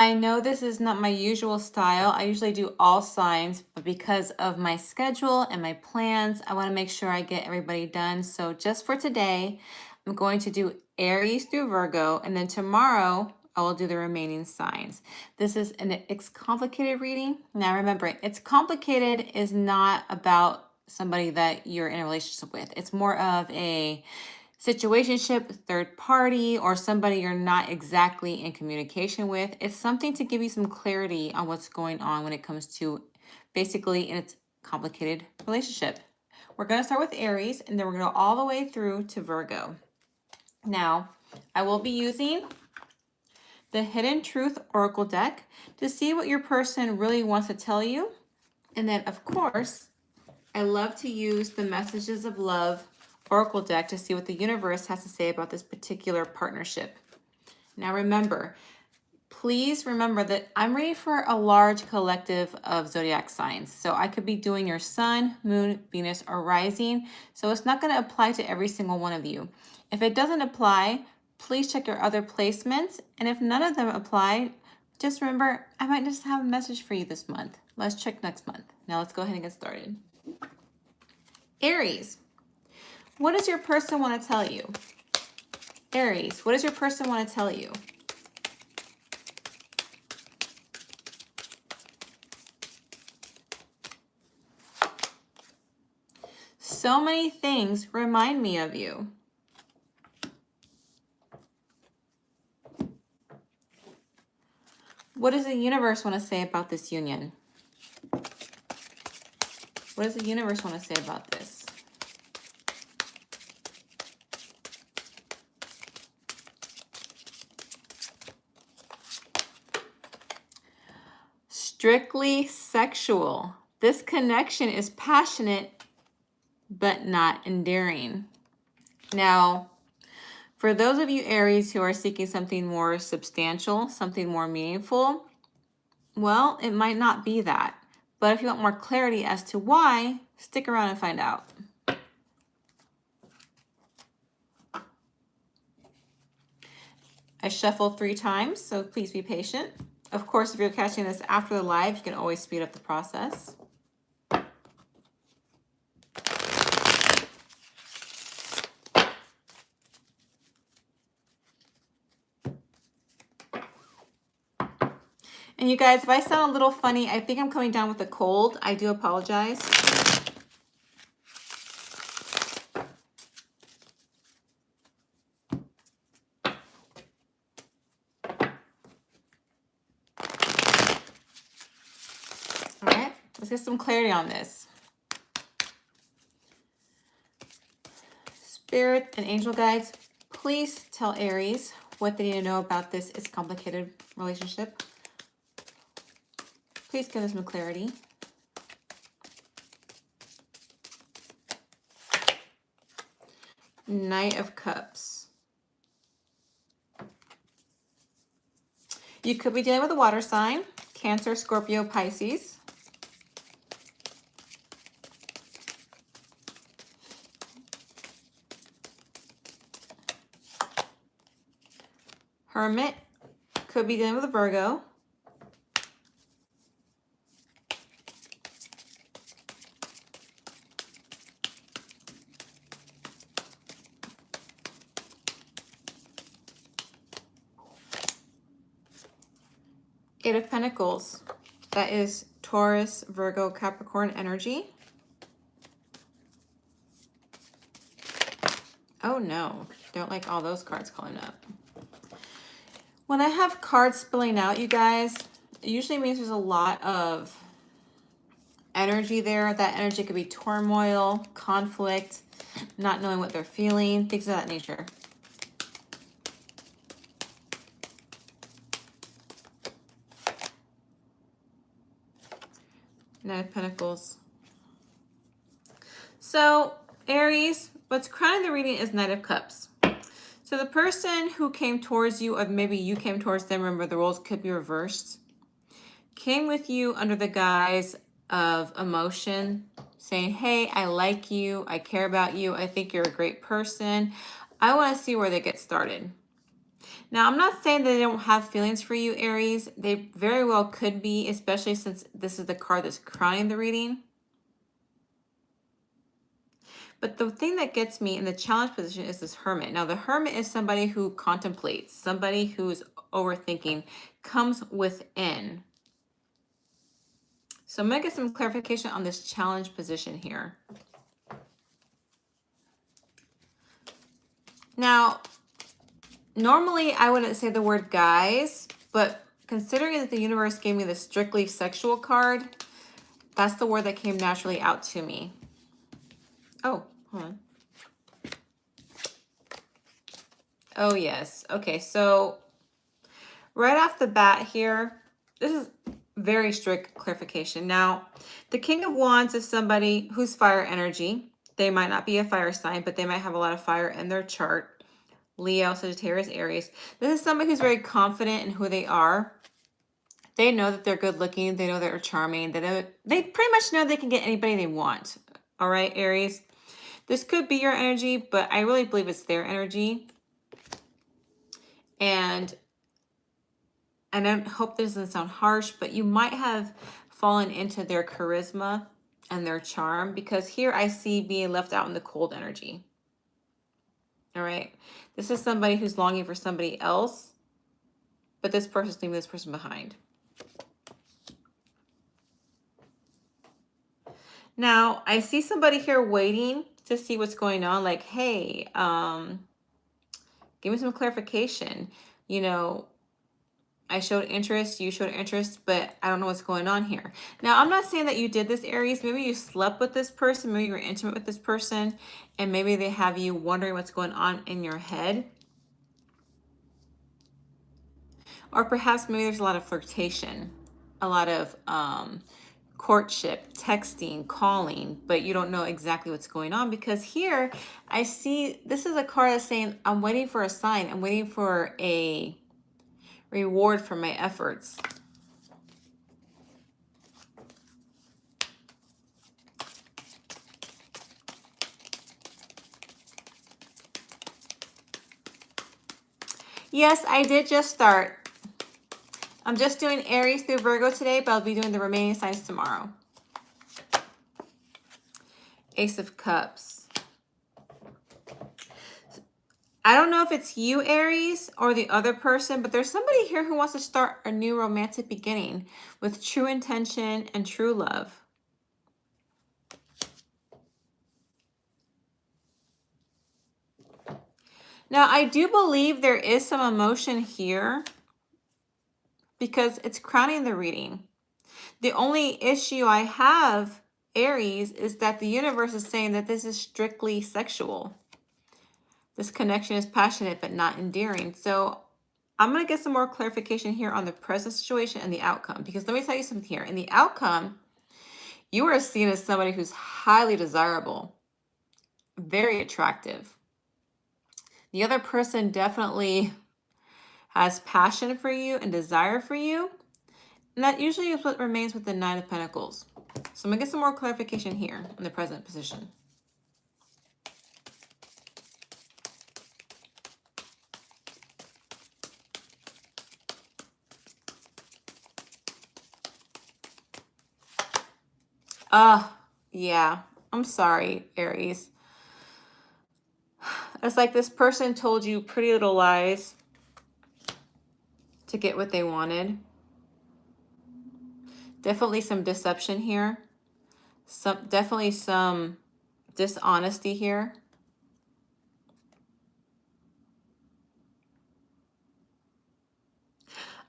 I know this is not my usual style. I usually do all signs, but because of my schedule and my plans, I want to make sure I get everybody done. So just for today, I'm going to do Aries through Virgo, and then tomorrow I will do the remaining signs. This is it's complicated reading. Now remember, it's complicated is not about somebody that you're in a relationship with. It's more of a situationship, third party, or somebody you're not exactly in communication with. It's something to give you some clarity on what's going on when it comes to basically in its complicated relationship. We're going to start with Aries, and then we're going to go all the way through to Virgo. Now, I will be using the Hidden Truth Oracle deck to see what your person really wants to tell you. And then, of course, I love to use the Messages of Love Oracle deck to see what the universe has to say about this particular partnership. Now remember, please remember that I'm ready for a large collective of zodiac signs. So I could be doing your sun, moon, Venus, or rising. So it's not going to apply to every single one of you. If it doesn't apply, please check your other placements. And if none of them apply, just remember, I might just have a message for you this month. Let's check next month. Now let's go ahead and get started. Aries. What does your person want to tell you? Aries, what does your person want to tell you? So many things remind me of you. What does the universe want to say about this union? What does the universe want to say about this? Strictly sexual. This connection is passionate, but not endearing. Now, for those of you Aries who are seeking something more substantial, something more meaningful, well, it might not be that. But if you want more clarity as to why, stick around and find out. I shuffled 3 times, so please be patient. Of course, if you're catching this after the live, you can always speed up the process. And you guys, if I sound a little funny, I think I'm coming down with a cold. I do apologize. All right, let's get some clarity on this. Spirit and angel guides, please tell Aries what they need to know about this is complicated relationship. Please give us some clarity. Knight of Cups. You could be dealing with a water sign, Cancer, Scorpio, Pisces. Hermit could be dealing with a Virgo. Eight of Pentacles. That is Taurus, Virgo, Capricorn energy. Oh no, don't like all those cards calling up. When I have cards spilling out, you guys, it usually means there's a lot of energy there. That energy could be turmoil, conflict, not knowing what they're feeling, things of that nature. Nine of Pentacles. So, Aries, what's crowning the reading is Knight of Cups. So the person who came towards you, or maybe you came towards them, remember the roles could be reversed, came with you under the guise of emotion, saying, hey, I like you, I care about you, I think you're a great person, I want to see where they get started. Now, I'm not saying that they don't have feelings for you, Aries. They very well could be, especially since this is the card that's crowning the reading. But the thing that gets me in the challenge position is this Hermit. Now, the Hermit is somebody who contemplates, somebody who's overthinking, comes within. So I'm going to get some clarification on this challenge position here. Now, normally I wouldn't say the word guys, but considering that the universe gave me the strictly sexual card, that's the word that came naturally out to me. Oh, hold on. Oh, yes. Okay, so right off the bat here, this is very strict clarification. Now, the King of Wands is somebody who's fire energy. They might not be a fire sign, but they might have a lot of fire in their chart. Leo, Sagittarius, Aries. This is somebody who's very confident in who they are. They know that they're good looking. They know they're charming. They pretty much know they can get anybody they want. All right, Aries. This could be your energy, but I really believe it's their energy. And I hope this doesn't sound harsh, but you might have fallen into their charisma and their charm, because here I see being left out in the cold energy. All right. This is somebody who's longing for somebody else, but this person's leaving this person behind. Now, I see somebody here waiting to see what's going on. Like, hey, give me some clarification. You know, I showed interest, you showed interest, but I don't know what's going on here. Now, I'm not saying that you did this, Aries. Maybe you slept with this person. Maybe you were intimate with this person, and maybe they have you wondering what's going on in your head. Or perhaps maybe there's a lot of flirtation, a lot of courtship, texting, calling, but you don't know exactly what's going on, because here I see this is a card that's saying I'm waiting for a sign. I'm waiting for a reward for my efforts. Yes, I did just start. I'm just doing Aries through Virgo today, but I'll be doing the remaining signs tomorrow. Ace of Cups. I don't know if it's you, Aries, or the other person, but there's somebody here who wants to start a new romantic beginning with true intention and true love. Now, I do believe there is some emotion here because it's crowning the reading. The only issue I have, Aries, is that the universe is saying that this is strictly sexual. This connection is passionate but not endearing. So I'm going to get some more clarification here on the present situation and the outcome. Because let me tell you something here. In the outcome, you are seen as somebody who's highly desirable, very attractive. The other person definitely has passion for you and desire for you. And that usually is what remains with the Nine of Pentacles. So I'm going to get some more clarification here in the present position. Yeah, I'm sorry, Aries. It's like this person told you pretty little lies to get what they wanted. Definitely some deception here. Definitely some dishonesty here.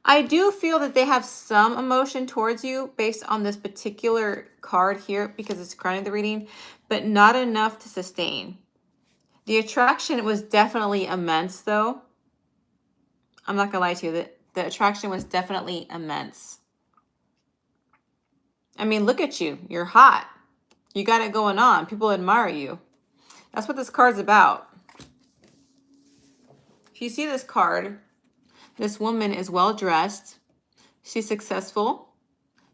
I do feel that they have some emotion towards you based on this particular card here because it's crowning the reading, but not enough to sustain. The attraction was definitely immense, though. I'm not going to lie to you. The attraction was definitely immense. I mean, look at you. You're hot. You got it going on. People admire you. That's what this card's about. If you see this card, this woman is well-dressed. She's successful.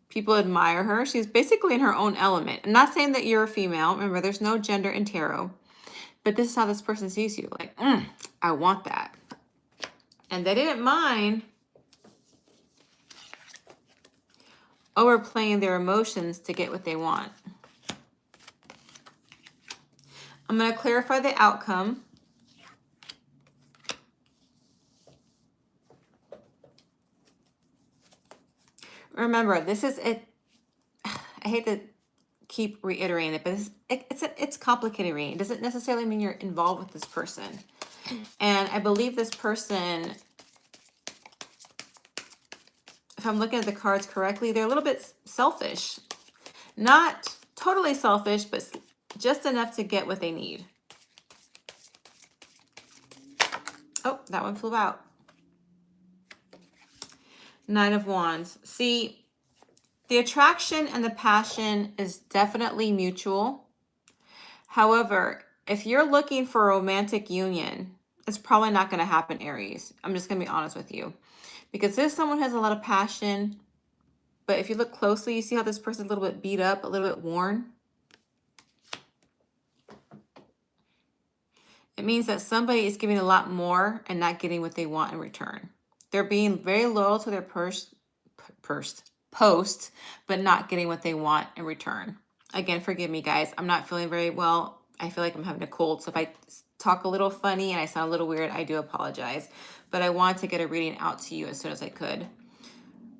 People admire her. She's basically in her own element. I'm not saying that you're a female. Remember, there's no gender in tarot. But this is how this person sees you. Like, I want that. And they didn't mind overplaying their emotions to get what they want. I'm going to clarify the outcome. Remember, this is it. I hate to keep reiterating it, but it's complicated reading. It doesn't necessarily mean you're involved with this person. And I believe this person, if I'm looking at the cards correctly, they're a little bit selfish. Not totally selfish, but just enough to get what they need. Oh, that one flew out. Nine of Wands. See, the attraction and the passion is definitely mutual. However, if you're looking for a romantic union, it's probably not going to happen, Aries. I'm just going to be honest with you. Because this someone has a lot of passion, but if you look closely, you see how this person's a little bit beat up, a little bit worn. It means that somebody is giving a lot more and not getting what they want in return. They're being very loyal to their post, but not getting what they want in return. Again, forgive me, guys. I'm not feeling very well. I feel like I'm having a cold. So if I talk a little funny and I sound a little weird, I do apologize. But I wanted to get a reading out to you as soon as I could.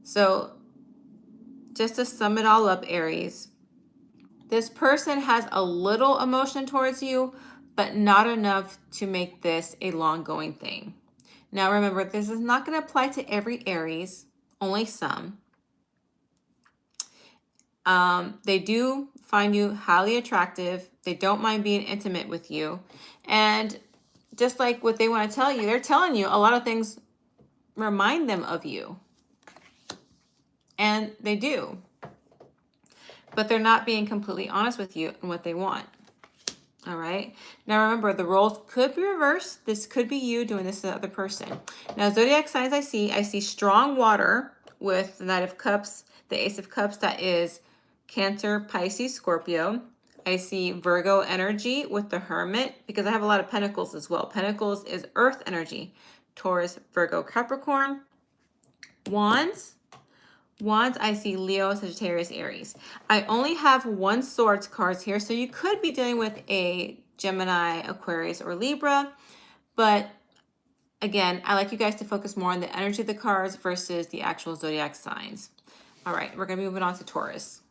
So just to sum it all up, Aries, this person has a little emotion towards you, but not enough to make this a long-going thing. Now, remember, this is not going to apply to every Aries, only some. They do find you highly attractive. They don't mind being intimate with you. And just like what they want to tell you, they're telling you a lot of things remind them of you. And they do. But they're not being completely honest with you and what they want. All right. Now, remember, the roles could be reversed. This could be you doing this to the other person. Now, zodiac signs I see strong water with the Knight of Cups, the Ace of Cups, that is Cancer, Pisces, Scorpio. I see Virgo energy with the Hermit because I have a lot of Pentacles as well. Pentacles is Earth energy. Taurus, Virgo, Capricorn. Wands. Wands, I see Leo, Sagittarius, Aries. I only have one Swords cards here, so you could be dealing with a Gemini, Aquarius, or Libra. But again, I like you guys to focus more on the energy of the cards versus the actual zodiac signs. All right, we're going to be moving on to Taurus.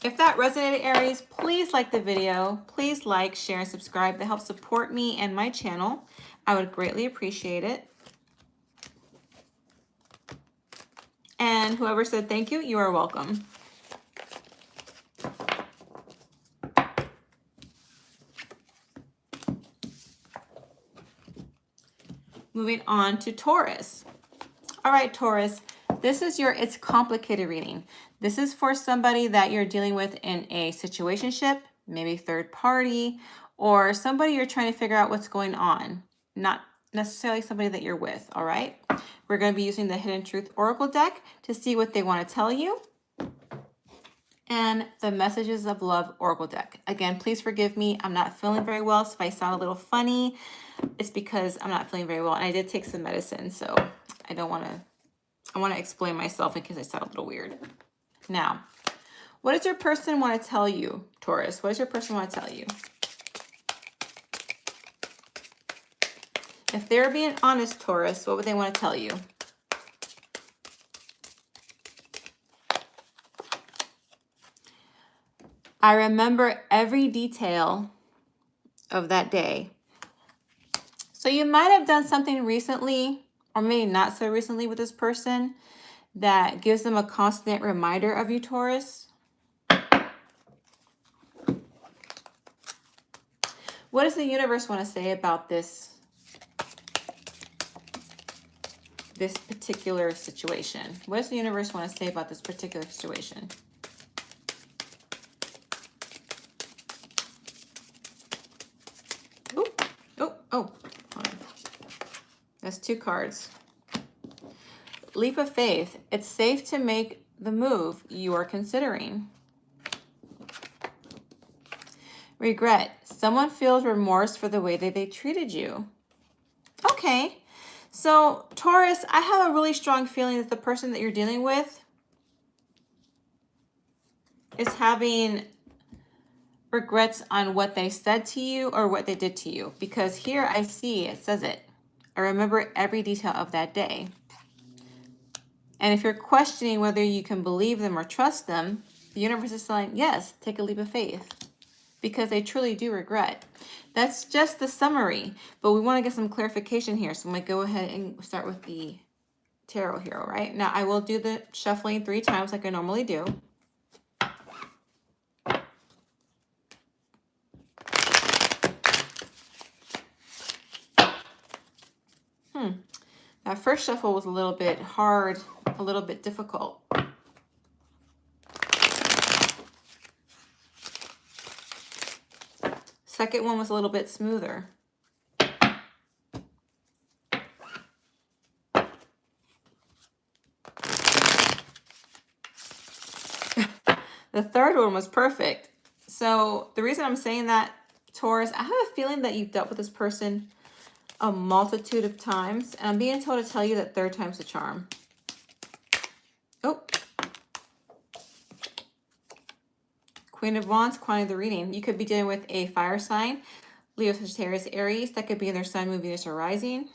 If that resonated, Aries, please like the video. Please like, share, and subscribe. That helps support me and my channel. I would greatly appreciate it. And whoever said thank you, you are welcome. Moving on to Taurus. All right, Taurus, this is your It's Complicated reading. This is for somebody that you're dealing with in a situationship, maybe third party, or somebody you're trying to figure out what's going on. Not necessarily somebody that you're with, all right? We're going to be using the Hidden Truth Oracle deck to see what they want to tell you. And the Messages of Love Oracle deck. Again, please forgive me. I'm not feeling very well, so if I sound a little funny, it's because I'm not feeling very well. And I did take some medicine, so I want to explain myself in case I sound a little weird. Now, what does your person want to tell you, Taurus? What does your person want to tell you? If they're being honest, Taurus, what would they want to tell you? I remember every detail of that day. So you might have done something recently, or maybe not so recently with this person, that gives them a constant reminder of you, Taurus. What does the universe want to say about this particular situation? What does the universe want to say about this particular situation? Oh, hold on. That's two cards. Leap of faith. It's safe to make the move you are considering. Regret. Someone feels remorse for the way that they treated you. Okay. So Taurus, I have a really strong feeling that the person that you're dealing with is having regrets on what they said to you or what they did to you. Because here I see it says it. I remember every detail of that day. And if you're questioning whether you can believe them or trust them, the universe is saying, yes, take a leap of faith. Because they truly do regret. That's just the summary. But we want to get some clarification here. So I'm going to go ahead and start with the tarot here, all right? Now I will do the shuffling 3 times like I normally do. That first shuffle was a little bit hard, a little bit difficult. Second one was a little bit smoother. The third one was perfect. So the reason I'm saying that, Taurus, I have a feeling that you've dealt with this person a multitude of times. And I'm being told to tell you that third time's the charm. Oh. Queen of Wands, quantity of the reading. You could be dealing with a fire sign, Leo, Sagittarius, Aries. That could be in their sun, moon, Venus, or rising.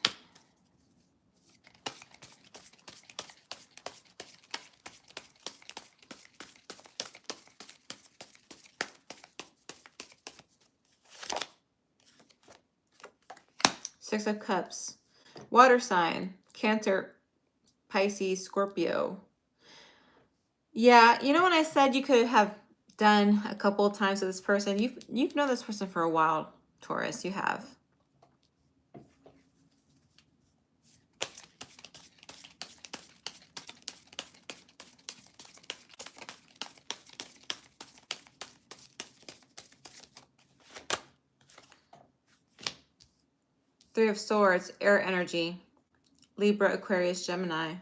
Six of Cups, water sign, Cancer, Pisces, Scorpio. Yeah, you know when I said you could have done a couple of times with this person, you've known this person for a while, Taurus. You have. Three of Swords, air energy, Libra, Aquarius, Gemini.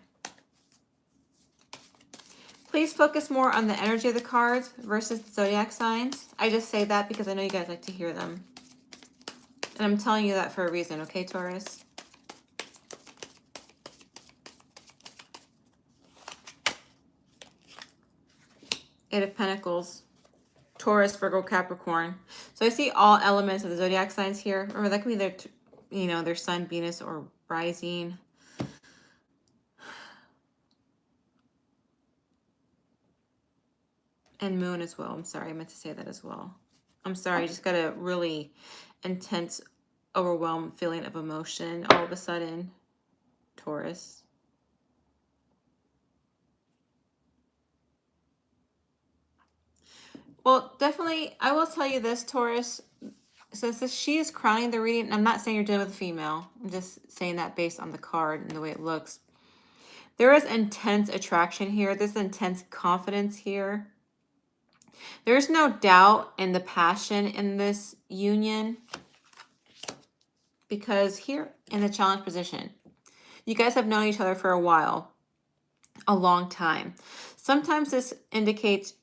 Please focus more on the energy of the cards versus the zodiac signs. I just say that because I know you guys like to hear them. And I'm telling you that for a reason, okay, Taurus? Eight of Pentacles, Taurus, Virgo, Capricorn. So I see all elements of the zodiac signs here. Remember, that could be their, you know, their sun, Venus, or rising. And moon as well. I'm sorry, I meant to say that as well. I'm sorry, I just got a really intense, overwhelmed feeling of emotion all of a sudden, Taurus. Well, definitely, I will tell you this, Taurus. Since she is crowning the reading, I'm not saying you're dealing with a female. I'm just saying that based on the card and the way it looks. There is intense attraction here. There's intense confidence here. There's no doubt in the passion in this union. Because here in the challenge position, you guys have known each other for a while, a long time. Sometimes this indicates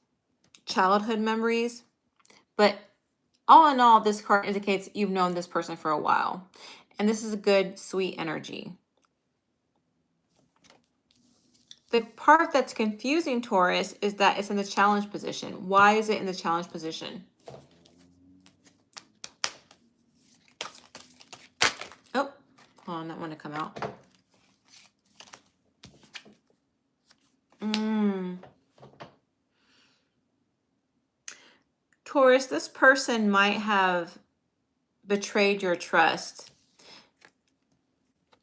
childhood memories, but all in all, this card indicates you've known this person for a while. And this is a good, sweet energy. The part that's confusing, Taurus, is that it's in the challenge position. Why is it in the challenge position? Oh, hold on, that one to come out. Taurus, this person might have betrayed your trust.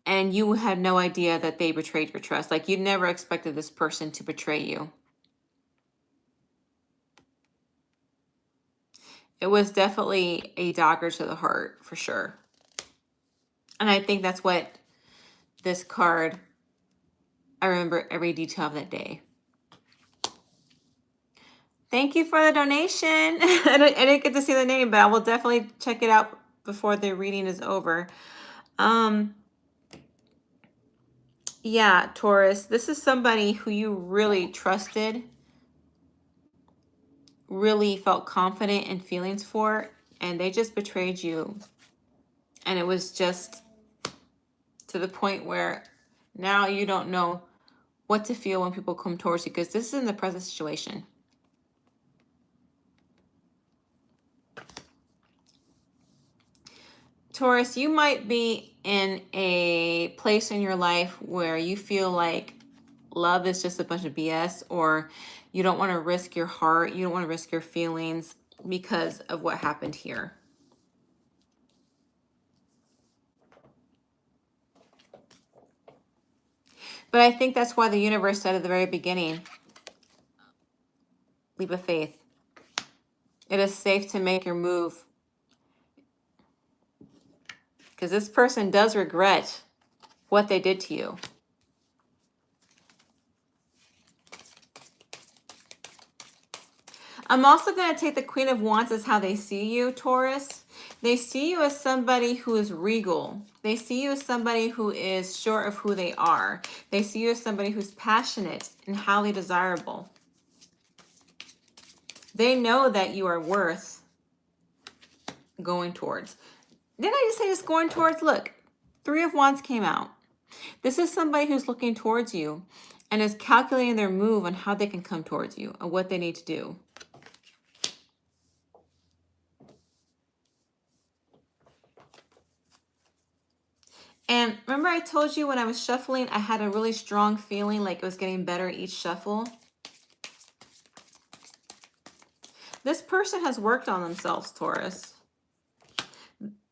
And you had no idea that they betrayed your trust. Like, you never expected this person to betray you. It was definitely a dagger to the heart, for sure. And I think that's what this card, I remember every detail of that day. Thank you for the donation. I didn't get to see the name, but I will definitely check it out before the reading is over. Yeah, Taurus, this is somebody who you really trusted, really felt confident in feelings to to the point where now you don't know what to feel when people come towards you, because this is in the present situation. Taurus, you might be in a place in your life where you feel like love is just a bunch of BS, or you don't want to risk your heart, you don't want to risk your feelings because of what happened here. But I think that's why the universe said at the very beginning, leap of faith. It is safe to make your move. Because this person does regret what they did to you. I'm also going to take the Queen of Wands as how they see you, Taurus. They see you as somebody who is regal. They see you as somebody who is sure of who they are. They see you as somebody who's passionate and highly desirable. They know that you are worth going towards. Didn't I just say just going towards? Look, Three of Wands came out. This is somebody who's looking towards you and is calculating their move on how they can come towards you and what they need to do. And remember I told you when I was shuffling, I had a really strong feeling like it was getting better each shuffle? This person has worked on themselves, Taurus.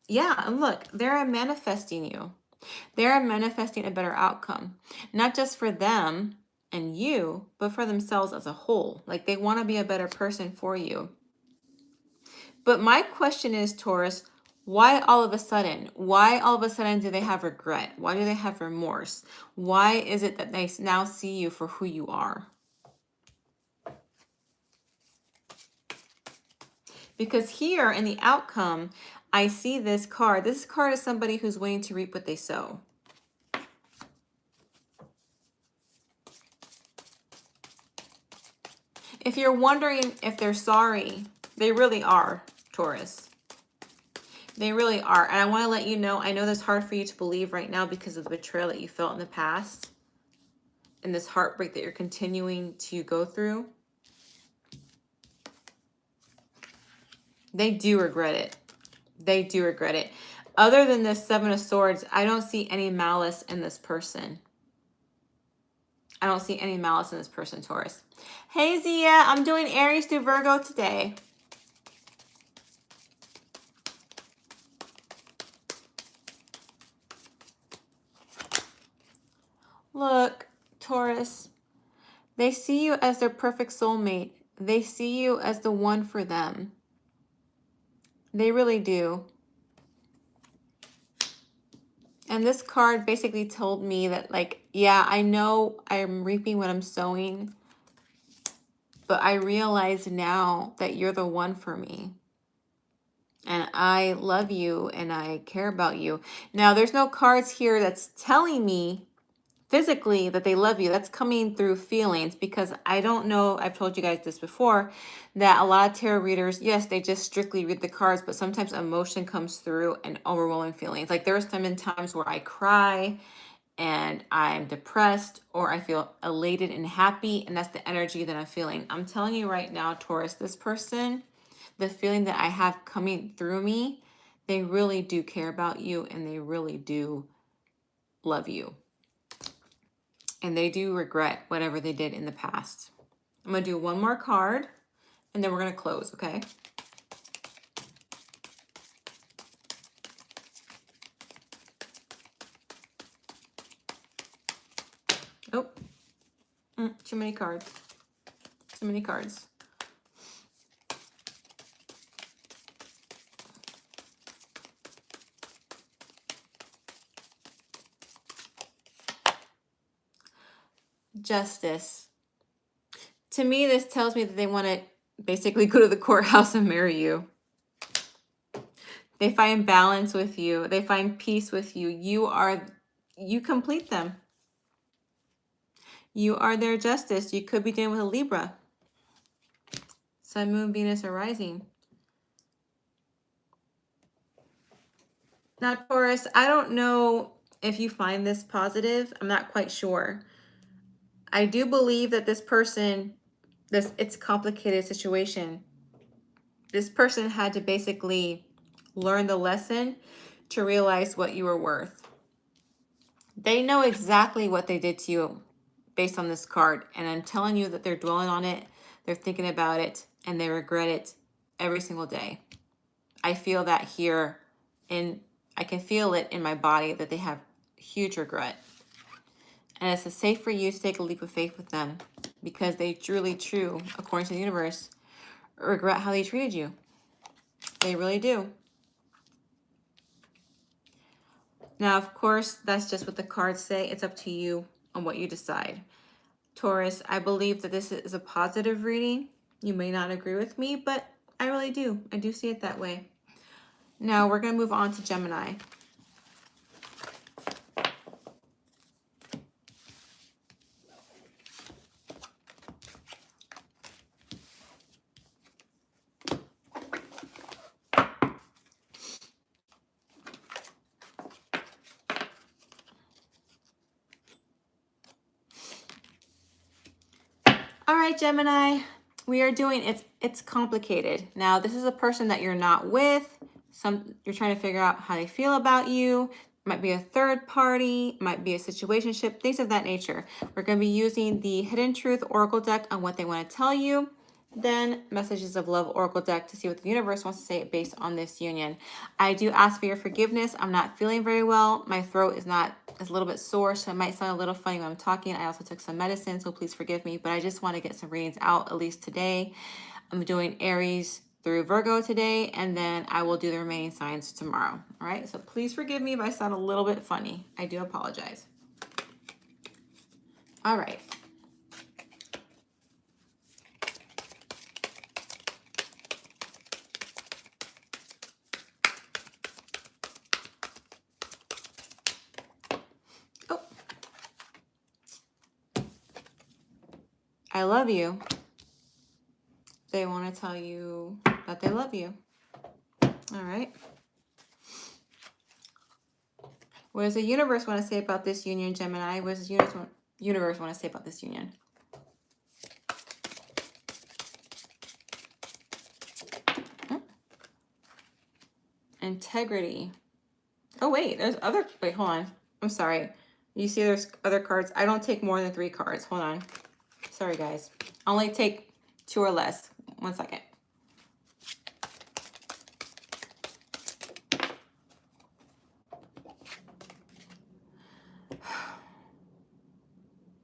Yeah, and look, they're manifesting you. They're manifesting a better outcome, not just for them and you, but for themselves as a whole. Like they want to be a better person for you. But my question is, Taurus, why all of a sudden? Why all of a sudden do they have regret? Why do they have remorse? Why is it that they now see you for who you are? Because here in the outcome, I see this card. This card is somebody who's waiting to reap what they sow. If you're wondering if they're sorry, they really are, Taurus. They really are. And I want to let you know, I know that's hard for you to believe right now because of the betrayal that you felt in the past and this heartbreak that you're continuing to go through. They do regret it. They do regret it. Other than this Seven of Swords, I don't see any malice in this person. I don't see any malice in this person, Taurus. Hey, Zia, I'm doing Aries through Virgo today. Look, Taurus, they see you as their perfect soulmate. They see you as the one for them. They really do. And this card basically told me that, like, yeah, I know I'm reaping what I'm sowing, but I realize now that you're the one for me. And I love you and I care about you. Now, there's no cards here that's telling me physically that they love you. That's coming through feelings, because I don't know, I've told you guys this before, that a lot of tarot readers, yes, they just strictly read the cards, but sometimes emotion comes through and overwhelming feelings. Like there's been times where I cry and I'm depressed, or I feel elated and happy, and that's the energy that I'm feeling. I'm telling you right now, Taurus, this person, the feeling that I have coming through me, they really do care about you and they really do love you. And they do regret whatever they did in the past. I'm going to do one more card and then we're going to close, okay? Oh, too many cards. Too many cards. Justice. To me, this tells me that they want to basically go to the courthouse and marry you. They find balance with you. They find peace with you. You complete them. You are their justice. You could be dealing with a Libra. Sun, Moon, Venus, or Rising. Now, Taurus, I don't know if you find this positive. I'm not quite sure. I do believe that this person, it's a complicated situation. This person had to basically learn the lesson to realize what you were worth. They know exactly what they did to you based on this card. And I'm telling you that they're dwelling on it, they're thinking about it, and they regret it every single day. I feel that here, and I can feel it in my body that they have huge regret. And it's safe for you to take a leap of faith with them because they truly, according to the universe, regret how they treated you. They really do. Now, of course, that's just what the cards say. It's up to you on what you decide. Taurus, I believe that this is a positive reading. You may not agree with me, but I really do. I do see it that way. Now, we're going to move on to Gemini. All right, Gemini, we are doing it's complicated. Now, this is a person that you're not with. You're trying to figure out how they feel about you. Might be a third party, might be a situationship, things of that nature. We're going to be using the Hidden Truth Oracle deck on what they want to tell you. Then Messages of Love Oracle deck to see what the universe wants to say based on this union. I do ask for your forgiveness. I'm not feeling very well. My throat is a little bit sore, so it might sound a little funny when I'm talking. I also took some medicine, so please forgive me. But I just want to get some readings out at least today. I'm doing Aries through Virgo today, and then I will do the remaining signs tomorrow. All right, so please forgive me if I sound a little bit funny. I do apologize. All right. Oh. I love you. They want to tell you that they love you. All right. What does the universe want to say about this union, Gemini? What does the universe want to say about this union? Integrity. Oh, wait. Wait, hold on. I'm sorry. You see there's other cards. I don't take more than 3 cards. Hold on. Sorry, guys. I only take 2 or less. 1 second.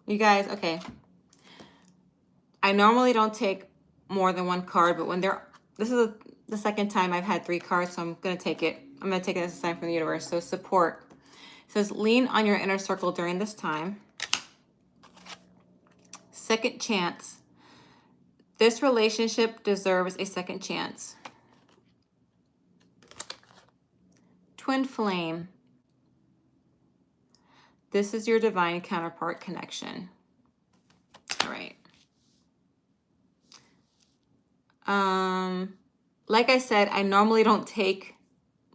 You guys, okay. I normally don't take more than 1 card, but this is the second time I've had 3 cards, so I'm going to take it. I'm going to take it as a sign from the universe. So support. It says, lean on your inner circle during this time. Second chance. This relationship deserves a second chance. Twin flame. This is your divine counterpart connection. All right. Like I said, I normally don't take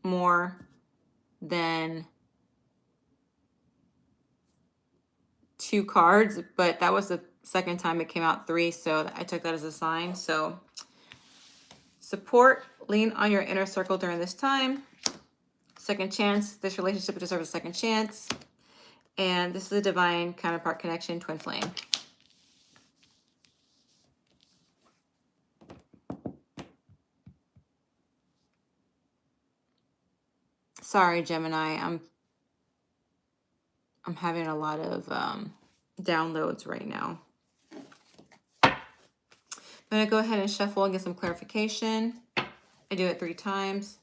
more than 2 cards, but that was the second time it came out 3, so I took that as a sign. So support, lean on your inner circle during this time. Second chance, this relationship deserves a second chance. And this is a divine counterpart connection, twin flame. Sorry, Gemini, I'm having a lot of downloads right now. I'm gonna go ahead and shuffle and get some clarification. I do it 3 times.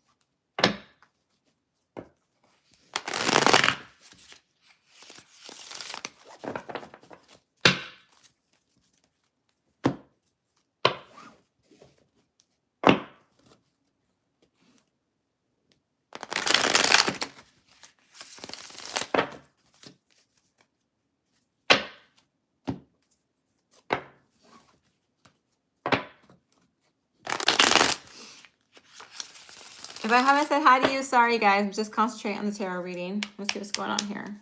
If I haven't said hi to you, sorry guys. I'm just concentrating on the tarot reading. Let's see what's going on here.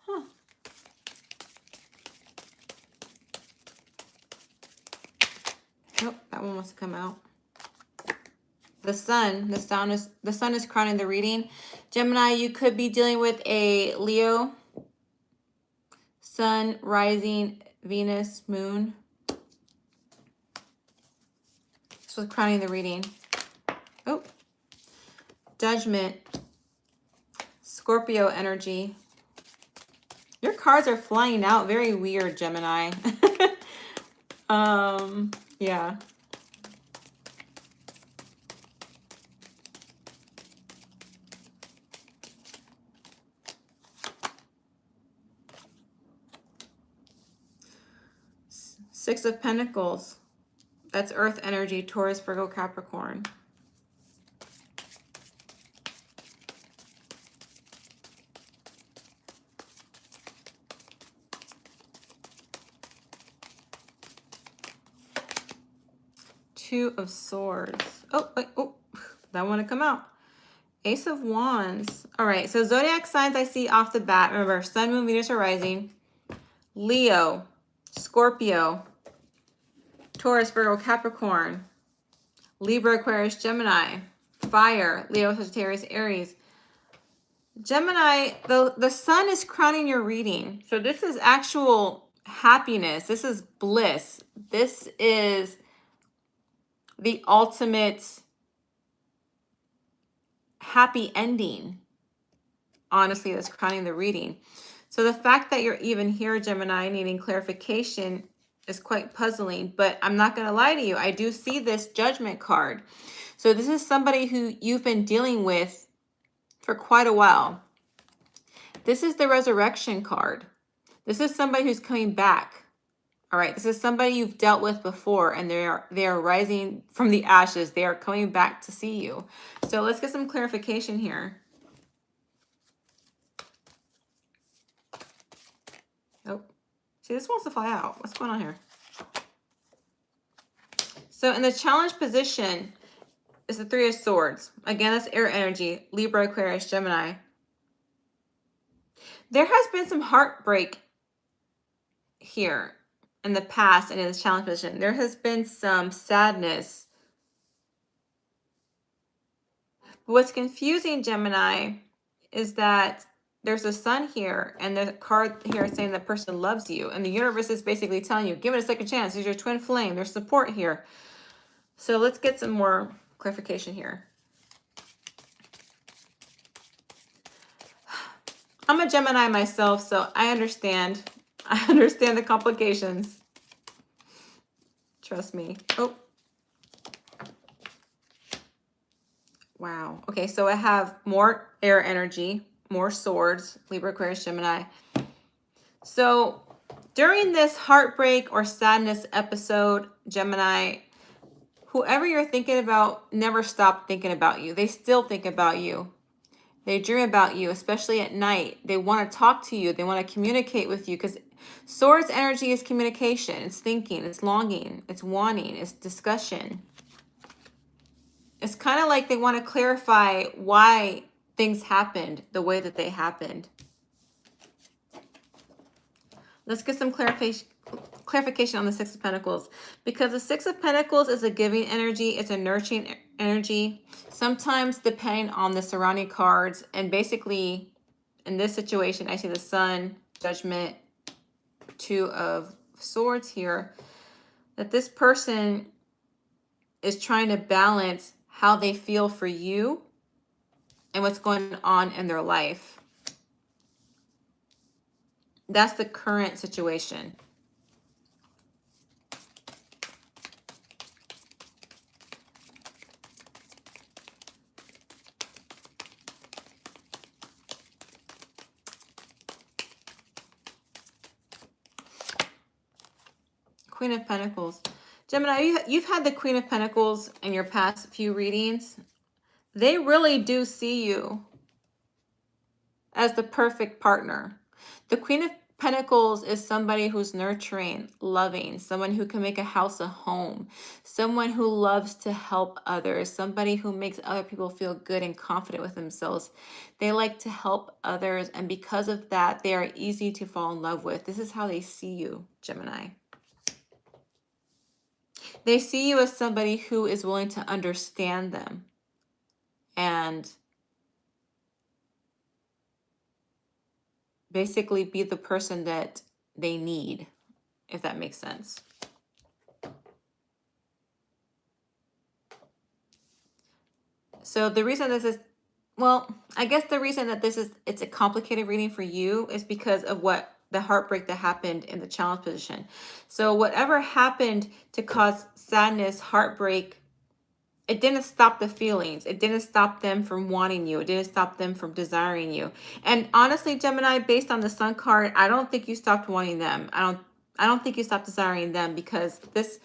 Huh. Nope, that one wants to come out. The sun is crowning the reading. Gemini, you could be dealing with a Leo, Sun, rising, Venus, Moon. This was crowning the reading. Oh, Judgment, Scorpio energy. Your cards are flying out. Very weird, Gemini. Yeah. Six of Pentacles. That's Earth energy, Taurus, Virgo, Capricorn. Two of Swords. Oh, wait, oh, that want to come out. Ace of Wands. All right, so zodiac signs I see off the bat. Remember, Sun, Moon, Venus are rising. Leo, Scorpio, Taurus, Virgo, Capricorn, Libra, Aquarius, Gemini, Fire, Leo, Sagittarius, Aries. Gemini, the sun is crowning your reading. So this is actual happiness. This is bliss. This is the ultimate happy ending. Honestly, that's crowning the reading. So the fact that you're even here, Gemini, needing clarification is quite puzzling, but I'm not going to lie to you. I do see this Judgment card. So this is somebody who you've been dealing with for quite a while. This is the Resurrection card. This is somebody who's coming back. All right, this is somebody you've dealt with before, and they are rising from the ashes. They are coming back to see you. So let's get some clarification here. Oh, see, this wants to fly out. What's going on here? So in the challenge position is the Three of Swords. Again, that's air energy, Libra, Aquarius, Gemini. There has been some heartbreak here in the past and in this challenge position. There has been some sadness. But what's confusing, Gemini, is that there's a sun here and the card here saying the person loves you. And the universe is basically telling you, give it a second chance. There's your twin flame. There's support here. So let's get some more clarification here. I'm a Gemini myself, so I understand. I understand the complications. Trust me. Oh. Wow. Okay, so I have more air energy, more swords, Libra, Aquarius, Gemini. So during this heartbreak or sadness episode, Gemini, whoever you're thinking about never stopped thinking about you. They still think about you. They dream about you, especially at night. They want to talk to you. They want to communicate with you because Swords energy is communication. It's thinking. It's longing. It's wanting. It's discussion. It's kind of like they want to clarify why things happened the way that they happened. Let's get some clarification on the Six of Pentacles. Because the Six of Pentacles is a giving energy. It's a nurturing energy. Sometimes depending on the surrounding cards. And basically, in this situation, I see the Sun, Judgment, Two of Swords here. That this person is trying to balance how they feel for you and what's going on in their life. That's the current situation. Queen of Pentacles. Gemini, you've had the Queen of Pentacles in your past few readings. They really do see you as the perfect partner. The Queen of Pentacles is somebody who's nurturing, loving, someone who can make a house a home, someone who loves to help others, somebody who makes other people feel good and confident with themselves. They like to help others, and because of that, they are easy to fall in love with. This is how they see you, Gemini. They see you as somebody who is willing to understand them and basically be the person that they need, if that makes sense. So the reason this is, well, I guess the reason that it's a complicated reading for you is because of what the heartbreak that happened in the challenge position. So whatever happened to cause sadness, heartbreak, it didn't stop the feelings. It didn't stop them from wanting you. It didn't stop them from desiring you. And honestly, Gemini, based on the Sun card, I don't think you stopped wanting them. I don't think you stopped desiring them, because this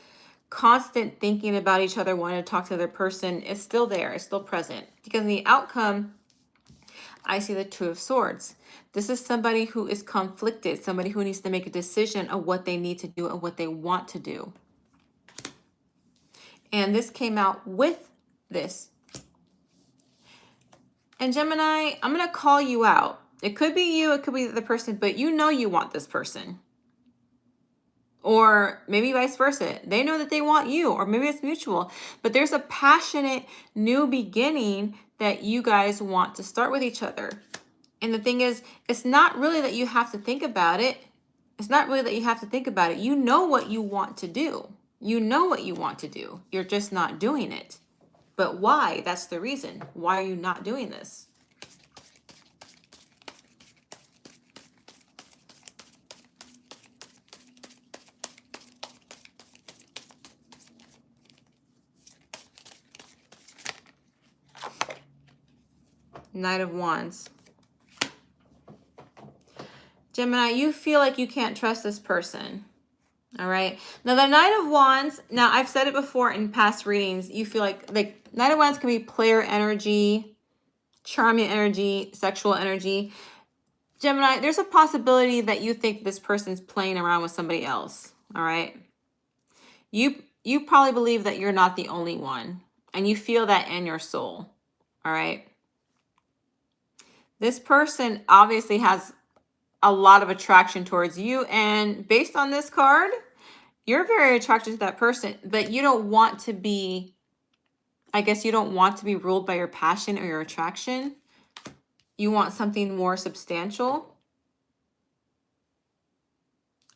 constant thinking about each other, wanting to talk to the other person is still there. It's still present. Because in the outcome, I see the Two of Swords. This is somebody who is conflicted, somebody who needs to make a decision of what they need to do and what they want to do. And this came out with this. And Gemini, I'm going to call you out. It could be you, it could be the person, but you know you want this person. Or maybe vice versa. They know that they want you, or maybe it's mutual. But there's a passionate new beginning that you guys want to start with each other. And the thing is, it's not really that you have to think about it. It's not really that you have to think about it. You know what you want to do. You know what you want to do. You're just not doing it. But why? That's the reason. Why are you not doing this? Knight of Wands. Gemini, you feel like you can't trust this person. All right. Now, the Knight of Wands, now I've said it before in past readings, you feel like Knight of Wands can be player energy, charming energy, sexual energy. Gemini, there's a possibility that you think this person's playing around with somebody else. All right. You probably believe that you're not the only one, and you feel that in your soul. All right. This person obviously has a lot of attraction towards you, and based on this card, you're very attracted to that person, but you don't want to be, I guess you don't want to be ruled by your passion or your attraction. You want something more substantial.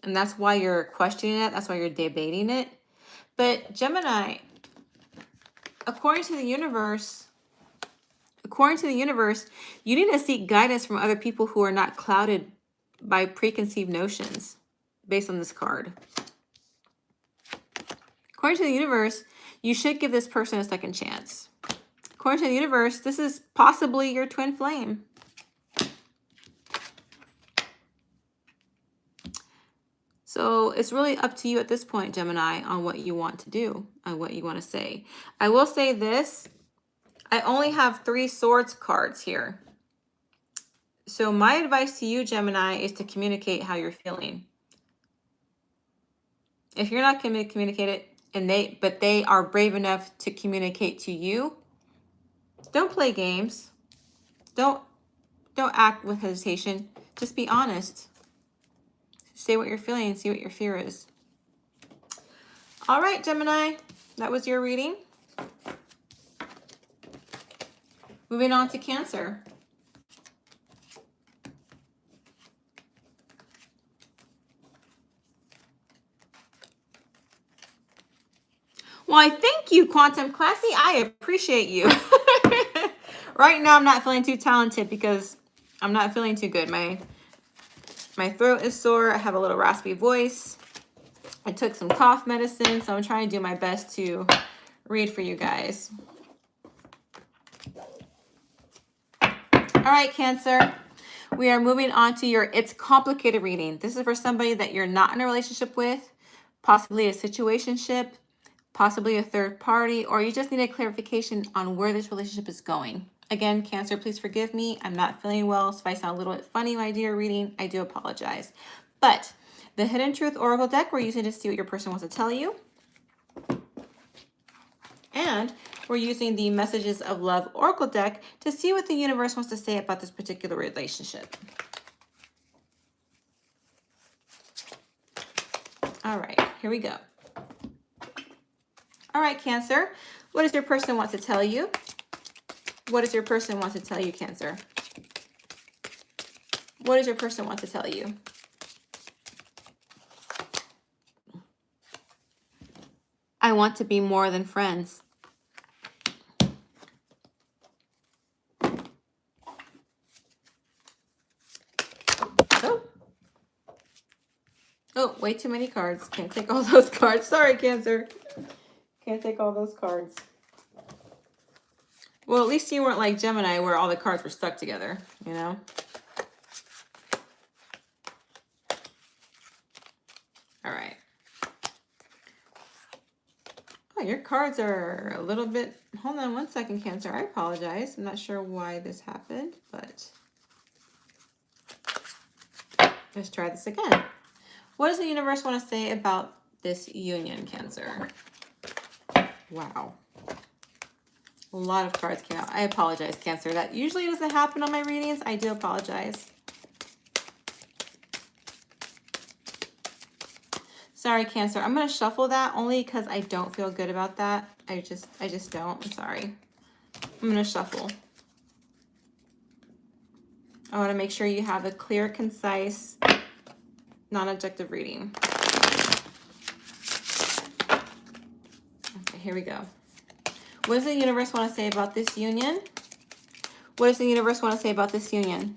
And that's why you're questioning it. That's why you're debating it. But Gemini, according to the universe, you need to seek guidance from other people who are not clouded by preconceived notions based on this card. According to the universe, you should give this person a second chance. According to the universe, this is possibly your twin flame. So it's really up to you at this point, Gemini, on what you want to do, on what you want to say. I will say this. I only have 3 swords cards here. So my advice to you, Gemini, is to communicate how you're feeling. If you're not going to communicate it, but they are brave enough to communicate to you, don't play games. Don't act with hesitation. Just be honest. Say what you're feeling and see what your fear is. All right, Gemini, that was your reading. Moving on to Cancer. Why, thank you, Quantum Classy. I appreciate you. Right now, I'm not feeling too talented because I'm not feeling too good. My throat is sore. I have a little raspy voice. I took some cough medicine, so I'm trying to do my best to read for you guys. All right, Cancer. We are moving on to your It's Complicated reading. This is for somebody that you're not in a relationship with, possibly a situationship, possibly a third party, or you just need a clarification on where this relationship is going. Again, Cancer, please forgive me. I'm not feeling well, so if I sound a little bit funny when I do your reading, I do apologize. But the Hidden Truth Oracle deck we're using to see what your person wants to tell you. And we're using the Messages of Love Oracle deck to see what the universe wants to say about this particular relationship. All right, here we go. All right, Cancer, what does your person want to tell you? What does your person want to tell you, Cancer? What does your person want to tell you? I want to be more than friends. Oh, way too many cards. Can't take all those cards. Sorry, Cancer. Can't take all those cards. Well, at least you weren't like Gemini where all the cards were stuck together, you know? All right. Oh, your cards are a little bit... Hold on one second, Cancer. I apologize. I'm not sure why this happened, but... Let's try this again. What does the universe want to say about this union, Cancer? Wow. A lot of cards came out. I apologize, Cancer. That usually doesn't happen on my readings. I do apologize. Sorry, Cancer. I'm going to shuffle that only because I don't feel good about that. I just don't. I'm sorry. I'm going to shuffle. I want to make sure you have a clear, concise, non-objective reading. Okay, here we go. What does the universe want to say about this union? What does the universe want to say about this union?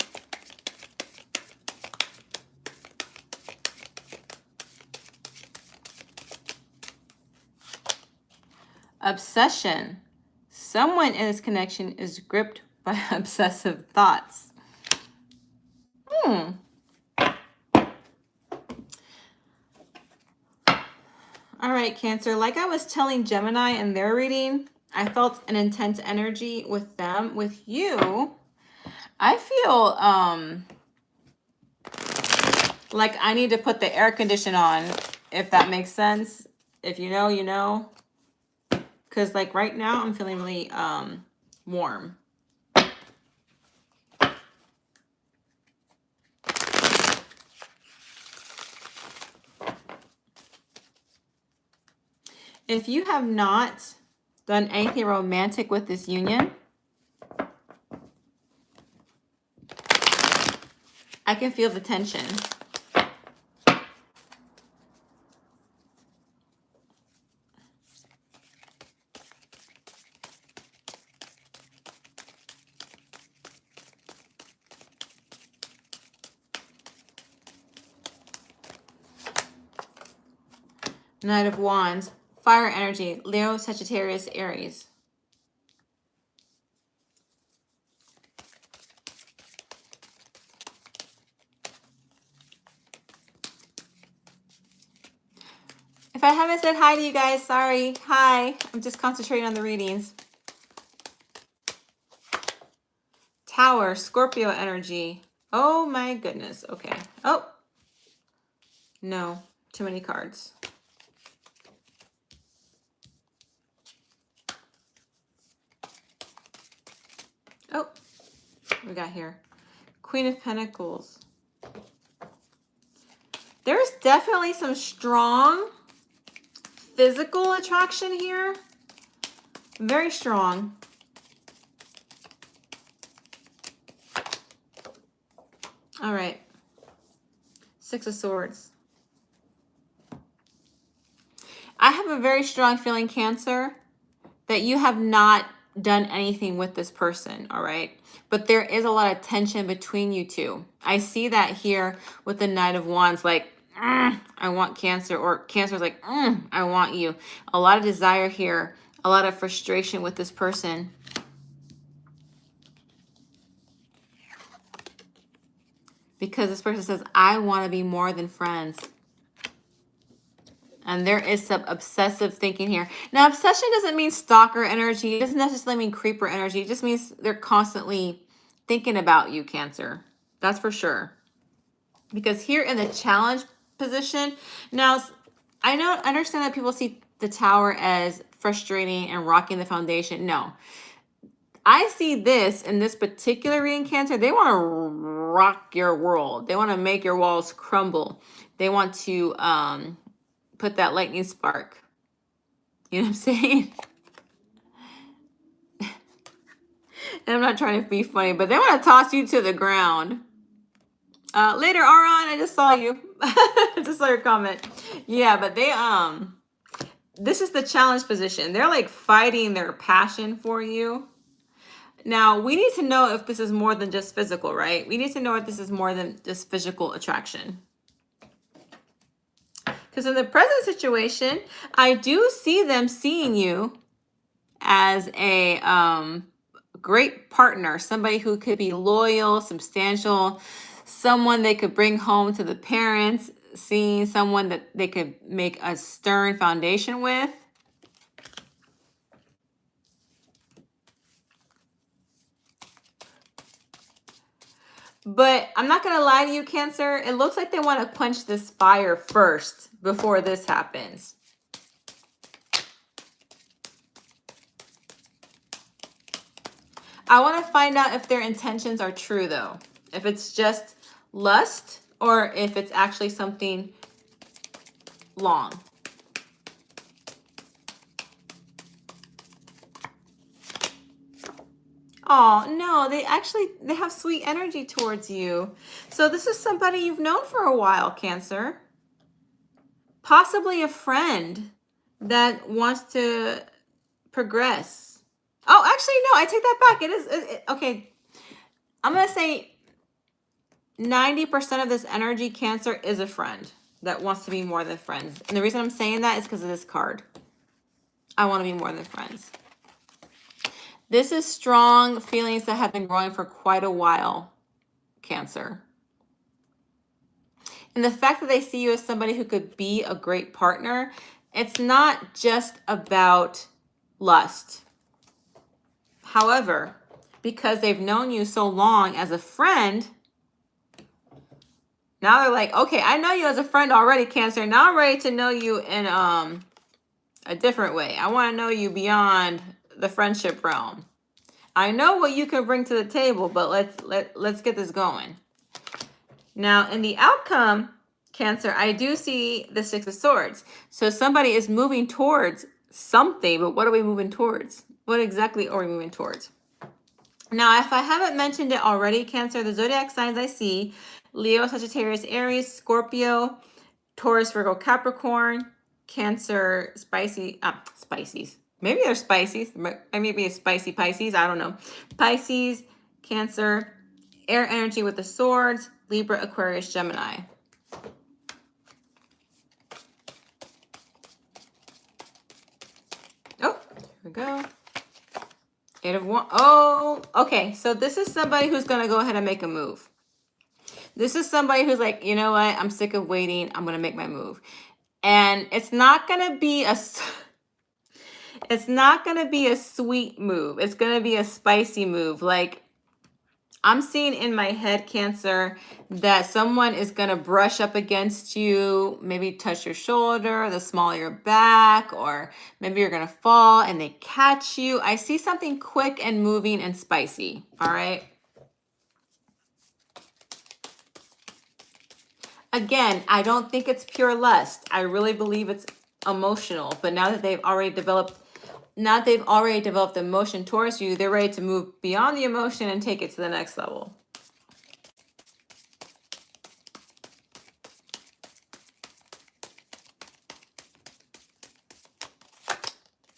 Obsession. Someone in this connection is gripped by obsessive thoughts. All right, Cancer. Like I was telling Gemini in their reading, I felt an intense energy with them. With you, I feel like I need to put the air condition on, if that makes sense. If you know, you know. Because like right now, I'm feeling really warm. If you have not done anything romantic with this union, I can feel the tension. Knight of Wands, fire energy, Leo, Sagittarius, Aries. If I haven't said hi to you guys, sorry. Hi. I'm just concentrating on the readings. Tower, Scorpio energy. Oh my goodness. Okay. Oh. No. Too many cards. Oh. What we got here? Queen of Pentacles. There's definitely some strong physical attraction here. Very strong. All right. Six of Swords. I have a very strong feeling, Cancer, that you have not done anything with this person, all right? But there is a lot of tension between you two. I see that here with the Knight of Wands, like, I want Cancer, or Cancer's like, I want you. A lot of desire here, a lot of frustration with this person. Because this person says, I want to be more than friends. And there is some obsessive thinking here. Now, obsession doesn't mean stalker energy. It doesn't necessarily mean creeper energy. It just means they're constantly thinking about you, Cancer. That's for sure. Because here in the challenge position, now I understand that people see the Tower as frustrating and rocking the foundation. No, I see this in this particular reading, Cancer. They want to rock your world. They want to make your walls crumble. They want to put that lightning spark. You know what I'm saying? And I'm not trying to be funny, but they want to toss you to the ground. Later, Aron, I just saw you. I just saw your comment. Yeah, but they this is the challenge position. They're like fighting their passion for you. Now, we need to know if this is more than just physical, right? We need to know if this is more than just physical attraction. Because in the present situation, I do see them seeing you as a great partner, somebody who could be loyal, substantial, someone they could bring home to the parents, seeing someone that they could make a stern foundation with. But I'm not going to lie to you, Cancer. It looks like they want to quench this fire first before this happens. I want to find out if their intentions are true, though. If it's just lust or if it's actually something long. Oh, no, they have sweet energy towards you. So this is somebody you've known for a while, Cancer. Possibly a friend that wants to progress. Oh, actually, no, I take that back. It is, okay. I'm going to say 90% of this energy, Cancer, is a friend that wants to be more than friends. And the reason I'm saying that is because of this card. I want to be more than friends. This is strong feelings that have been growing for quite a while, Cancer. And the fact that they see you as somebody who could be a great partner, it's not just about lust. However, because they've known you so long as a friend, now they're like, okay, I know you as a friend already, Cancer. Now I'm ready to know you in a different way. I want to know you beyond the friendship realm. I know what you can bring to the table, but let's get this going. Now, in the outcome, Cancer, I do see the Six of Swords. So somebody is moving towards something, but what are we moving towards? What exactly are we moving towards? Now, if I haven't mentioned it already, Cancer, the zodiac signs I see: Leo, Sagittarius, Aries, Scorpio, Taurus, Virgo, Capricorn, Cancer, Spices. Maybe they're Spices. Maybe a spicy Pisces. I don't know. Pisces, Cancer, air energy with the swords, Libra, Aquarius, Gemini. Oh, here we go. Eight of Wands. Oh, okay. So this is somebody who's going to go ahead and make a move. This is somebody who's like, you know what? I'm sick of waiting. I'm going to make my move. And it's not going to be a sweet move. It's going to be a spicy move. Like, I'm seeing in my head, Cancer, that someone is going to brush up against you, maybe touch your shoulder, the small of your back, or maybe you're going to fall and they catch you. I see something quick and moving and spicy. All right. Again, I don't think it's pure lust. I really believe it's emotional. But now that they've already developed emotion towards you, they're ready to move beyond the emotion and take it to the next level.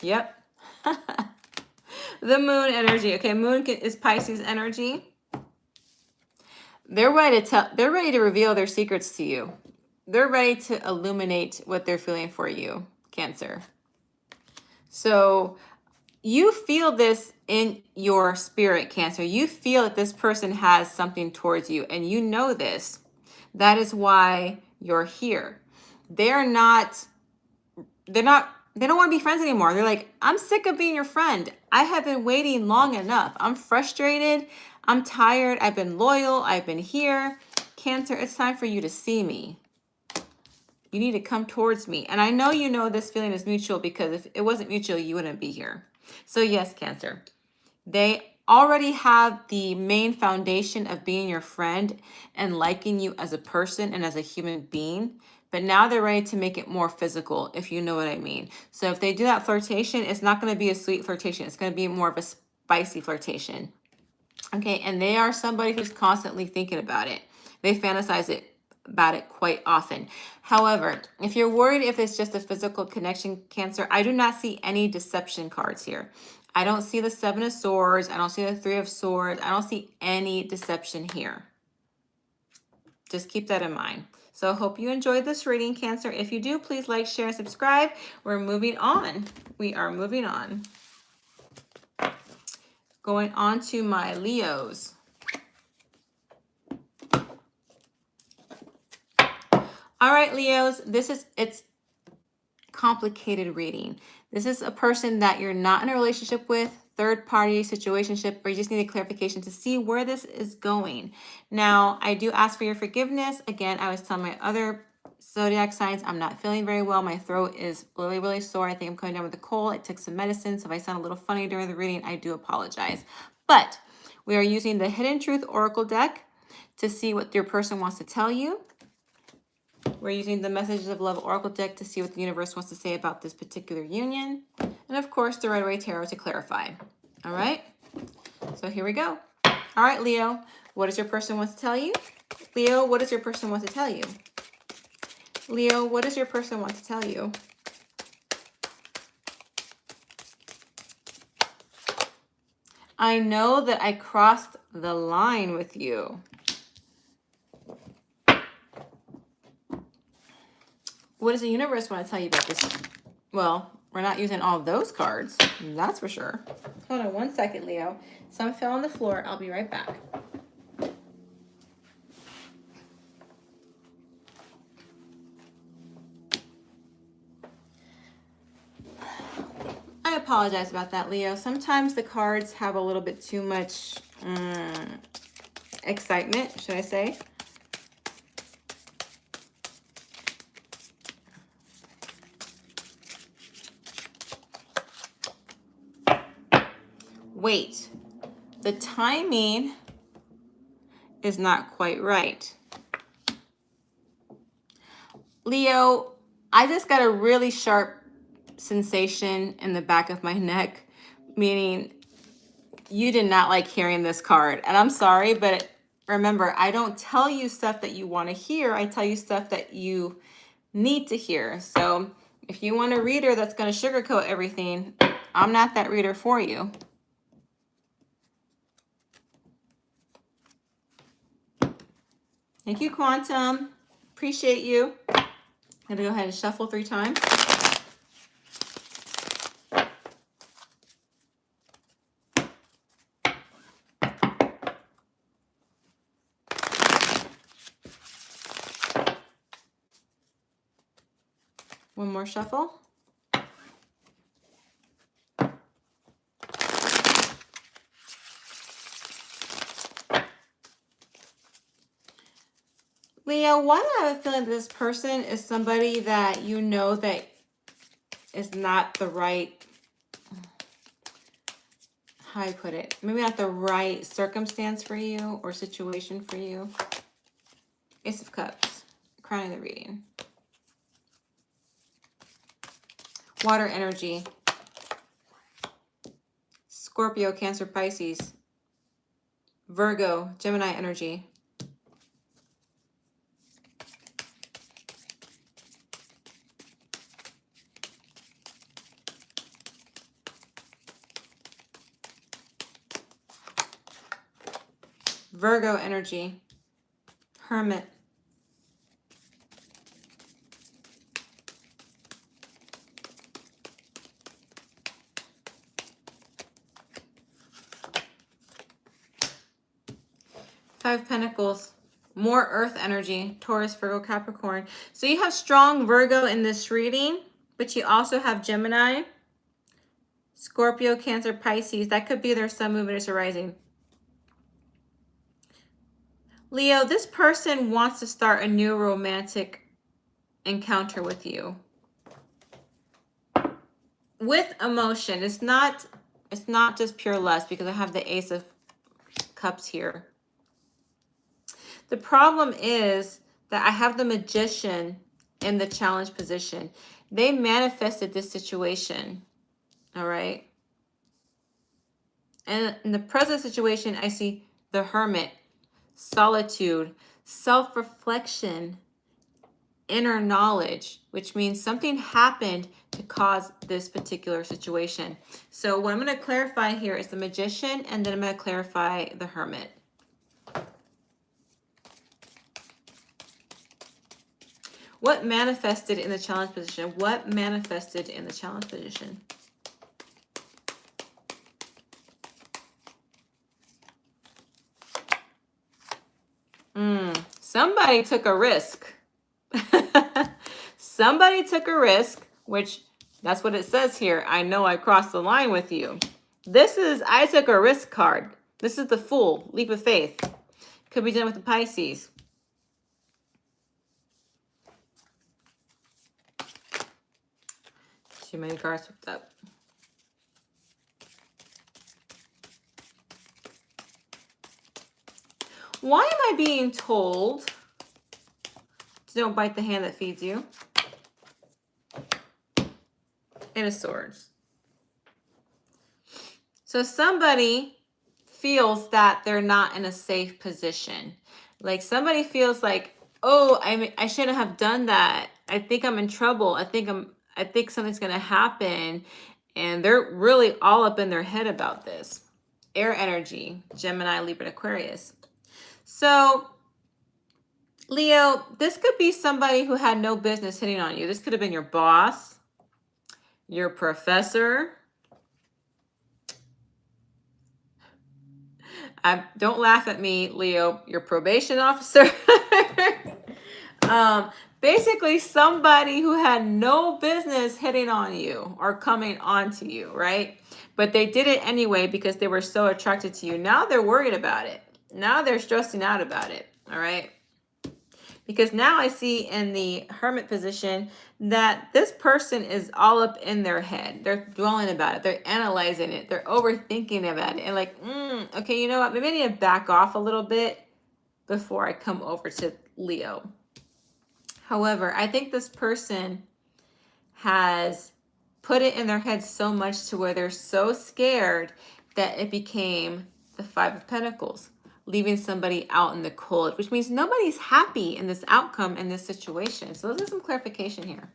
Yep. The moon energy. Okay, moon is Pisces energy. They're ready to reveal their secrets to you. They're ready to illuminate what they're feeling for you, Cancer. So you feel this in your spirit, Cancer. You feel that this person has something towards you, and you know this. That is why you're here. They don't want to be friends anymore. They're like, I'm sick of being your friend. I have been waiting long enough. I'm frustrated. I'm tired. I've been loyal. I've been here. Cancer, it's time for you to see me. You need to come towards me. And I know you know this feeling is mutual, because if it wasn't mutual, you wouldn't be here. So yes, Cancer, they already have the main foundation of being your friend and liking you as a person and as a human being. But now they're ready to make it more physical, if you know what I mean. So if they do that flirtation, it's not going to be a sweet flirtation. It's going to be more of a spicy flirtation. Okay, and they are somebody who's constantly thinking about it. They fantasize about it quite often. However, if you're worried if it's just a physical connection, Cancer, I do not see any deception cards here. I don't see the Seven of Swords. I don't see the Three of Swords. I don't see any deception here. Just keep that in mind. So I hope you enjoyed this reading, Cancer. If you do, please like, share, and subscribe. We're moving on. We are moving on. Going on to my Leos. All right, Leos, it's complicated reading. This is a person that you're not in a relationship with, third party situationship, or you just need a clarification to see where this is going. Now, I do ask for your forgiveness. Again, I was telling my other zodiac signs, I'm not feeling very well. My throat is really, really sore. I think I'm coming down with a cold. I took some medicine, so if I sound a little funny during the reading, I do apologize. But we are using the Hidden Truth Oracle deck to see what your person wants to tell you. We're using the Messages of Love Oracle deck to see what the universe wants to say about this particular union. And of course, the Rider-Waite Tarot to clarify. All right, so here we go. All right, Leo, what does your person want to tell you? Leo, what does your person want to tell you? Leo, what does your person want to tell you? I know that I crossed the line with you. What does the universe want to tell you about this? Well, we're not using all of those cards, that's for sure. Hold on one second, Leo. Some fell on the floor. I'll be right back. I apologize about that, Leo. Sometimes the cards have a little bit too much excitement, should I say. Wait, the timing is not quite right. Leo, I just got a really sharp sensation in the back of my neck, meaning you did not like hearing this card. And I'm sorry, but remember, I don't tell you stuff that you want to hear. I tell you stuff that you need to hear. So if you want a reader that's going to sugarcoat everything, I'm not that reader for you. Thank you, Quantum. Appreciate you. I'm going to go ahead and shuffle 3 times. One more shuffle. Leo, why do I have a feeling that this person is somebody that you know that is not the right, how I put it, maybe not the right circumstance for you or situation for you? Ace of Cups, crowning the reading. Water energy. Scorpio, Cancer, Pisces. Virgo, Gemini energy. Virgo energy. Hermit. Five of Pentacles. More earth energy. Taurus, Virgo, Capricorn. So you have strong Virgo in this reading, but you also have Gemini, Scorpio, Cancer, Pisces. That could be their sun, moon, Venus, or rising. Leo, this person wants to start a new romantic encounter with you. With emotion. It's not just pure lust, because I have the Ace of Cups here. The problem is that I have the Magician in the challenge position. They manifested this situation. All right. And in the present situation, I see the Hermit, solitude, self-reflection, inner knowledge, which means something happened to cause this particular situation. So what I'm going to clarify here is the Magician, and then I'm going to clarify the Hermit. What manifested in the challenge position? What manifested in the challenge position? Somebody took a risk. Somebody took a risk, which that's what it says here. I know I crossed the line with you. This is, I took a risk card. This is the Fool, leap of faith. Could be done with the Pisces. Too many cards hooked up. Why am I being told don't bite the hand that feeds you? Eight of Swords. So somebody feels that they're not in a safe position. Like somebody feels like, oh, I shouldn't have done that. I think I'm in trouble. I think something's going to happen. And they're really all up in their head about this. Air energy, Gemini, Libra, Aquarius. So Leo, this could be somebody who had no business hitting on you. This could have been your boss, your professor. Don't laugh at me, Leo, your probation officer. Basically somebody who had no business hitting on you or coming on to you, right? But they did it anyway because they were so attracted to you. Now they're worried about it. Now they're stressing out about it, all right? Because now I see in the Hermit position that this person is all up in their head. They're dwelling about it. They're analyzing it. They're overthinking about it. And like, okay, you know what? Maybe I need to back off a little bit before I come over to Leo. However, I think this person has put it in their head so much to where they're so scared that it became the Five of Pentacles, leaving somebody out in the cold, which means nobody's happy in this outcome in this situation. So let's get some clarification here.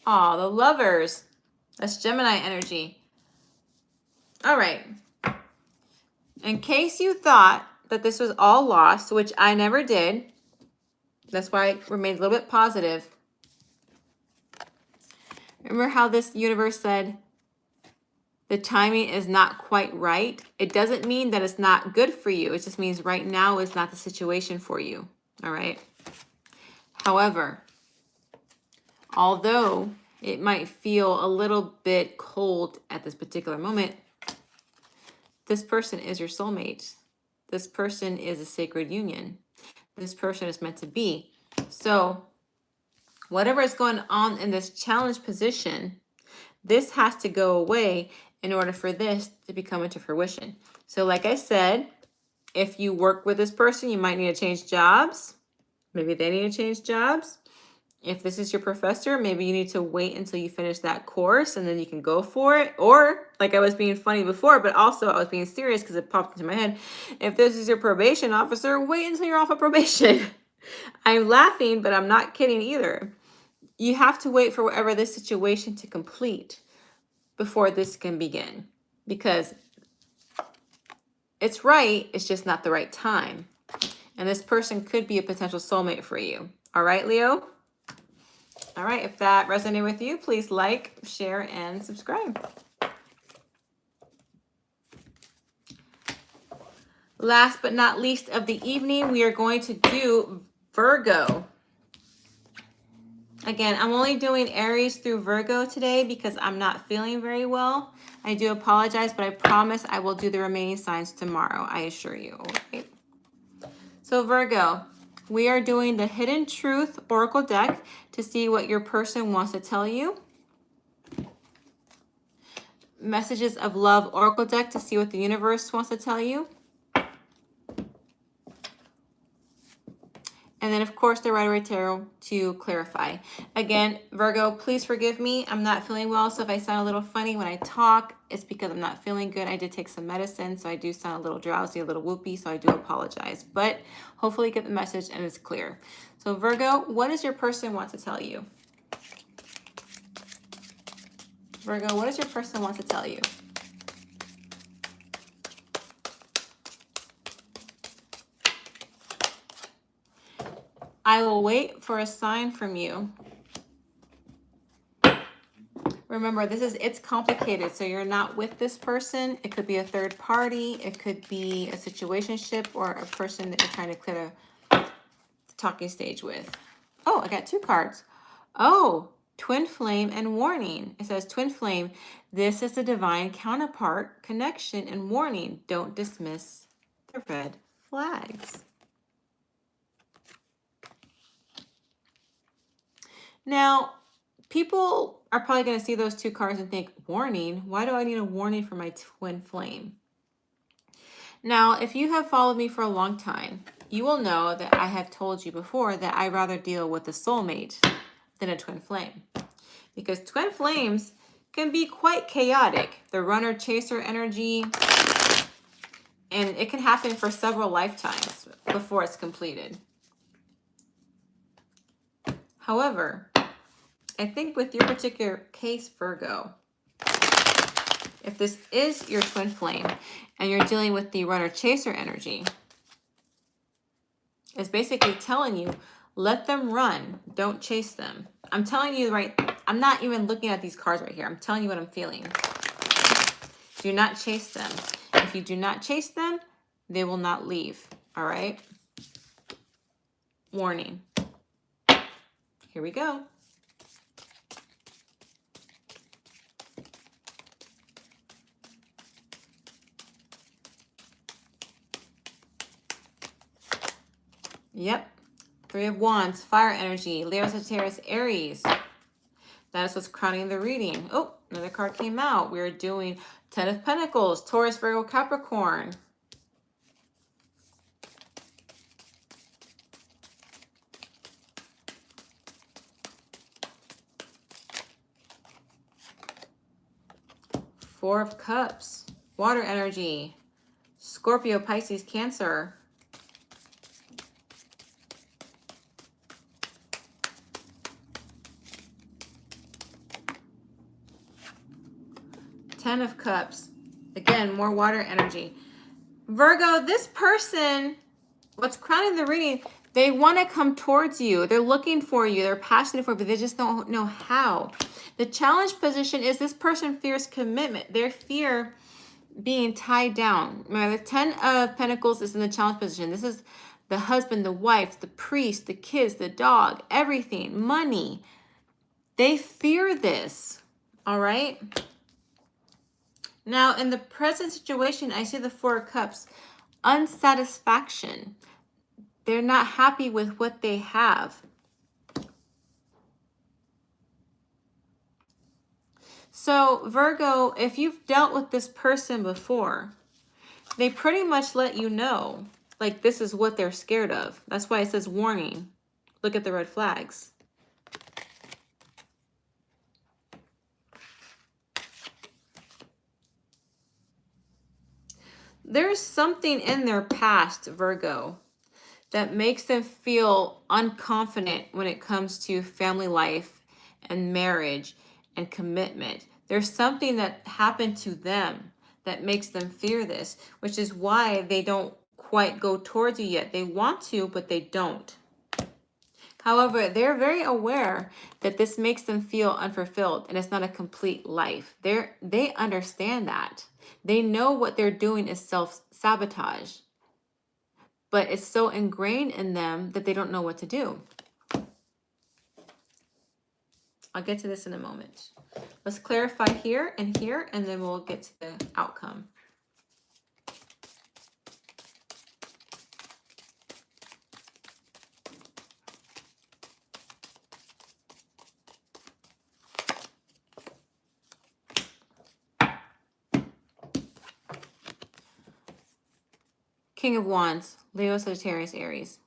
Oh, the Lovers. That's Gemini energy. All right. In case you thought that this was all lost, which I never did, that's why I remained a little bit positive. Remember how this universe said the timing is not quite right? It doesn't mean that it's not good for you. It just means right now is not the situation for you. All right. However, although it might feel a little bit cold at this particular moment, this person is your soulmate. This person is a sacred union. This person is meant to be. So whatever is going on in this challenge position, this has to go away in order for this to become into fruition. So like I said, if you work with this person, you might need to change jobs. Maybe they need to change jobs. If this is your professor, maybe you need to wait until you finish that course and then you can go for it. Or, like I was being funny before, but also I was being serious because it popped into my head. If this is your probation officer, wait until you're off of probation. I'm laughing, but I'm not kidding either. You have to wait for whatever this situation to complete before this can begin. Because it's right, it's just not the right time. And this person could be a potential soulmate for you. All right, Leo? All right, if that resonated with you, please like, share, and subscribe. Last but not least of the evening, we are going to do Virgo. Again, I'm only doing Aries through Virgo today because I'm not feeling very well. I do apologize, but I promise I will do the remaining signs tomorrow. I assure you. Okay. So Virgo, we are doing the Hidden Truth Oracle deck to see what your person wants to tell you. Messages of Love Oracle deck to see what the universe wants to tell you. And then, of course, the Rider-Waite Tarot to clarify. Again, Virgo, please forgive me. I'm not feeling well, so if I sound a little funny when I talk, it's because I'm not feeling good. I did take some medicine, so I do sound a little drowsy, a little whoopy, so I do apologize. But hopefully you get the message and it's clear. So Virgo, what does your person want to tell you? Virgo, what does your person want to tell you? I will wait for a sign from you. Remember, it's complicated, so you're not with this person. It could be a third party. It could be a situationship or a person that you're trying to clear the talking stage with. Oh, I got 2 cards. Oh, twin flame and warning. It says twin flame. This is the divine counterpart, connection, and warning. Don't dismiss the red flags. Now, people are probably going to see those 2 cards and think, warning? Why do I need a warning for my twin flame? Now, if you have followed me for a long time, you will know that I have told you before that I rather deal with a soulmate than a twin flame. Because twin flames can be quite chaotic. The runner-chaser energy, and it can happen for several lifetimes before it's completed. However, I think with your particular case, Virgo, if this is your twin flame and you're dealing with the runner-chaser energy, it's basically telling you, let them run, don't chase them. I'm telling you, right, I'm not even looking at these cards right here. I'm telling you what I'm feeling. Do not chase them. If you do not chase them, they will not leave, all right? Warning. Here we go. Yep. 3 of Wands, fire energy, Leo, Sagittarius, Aries. That is what's crowning the reading. Oh, another card came out. We're doing 10 of Pentacles, Taurus, Virgo, Capricorn. Four of Cups, water energy, Scorpio, Pisces, Cancer. Ten of Cups. Again, more water energy. Virgo, this person, what's crowning the reading, they want to come towards you. They're looking for you. They're passionate for you, but they just don't know how. The challenge position is this person fears commitment. They fear being tied down. Remember, the 10 of Pentacles is in the challenge position. This is the husband, the wife, the priest, the kids, the dog, everything, money. They fear this, all right? Now, in the present situation, I see the 4 of Cups, unsatisfaction. They're not happy with what they have. So, Virgo, if you've dealt with this person before, they pretty much let you know, like, this is what they're scared of. That's why it says warning. Look at the red flags. There's something in their past, Virgo, that makes them feel unconfident when it comes to family life and marriage and commitment. There's something that happened to them that makes them fear this, which is why they don't quite go towards you yet. They want to, but they don't. However, they're very aware that this makes them feel unfulfilled and it's not a complete life. They understand that. They know what they're doing is self-sabotage, but it's so ingrained in them that they don't know what to do. I'll get to this in a moment. Let's clarify here, and then we'll get to the outcome. King of Wands, Leo, Sagittarius, Aries.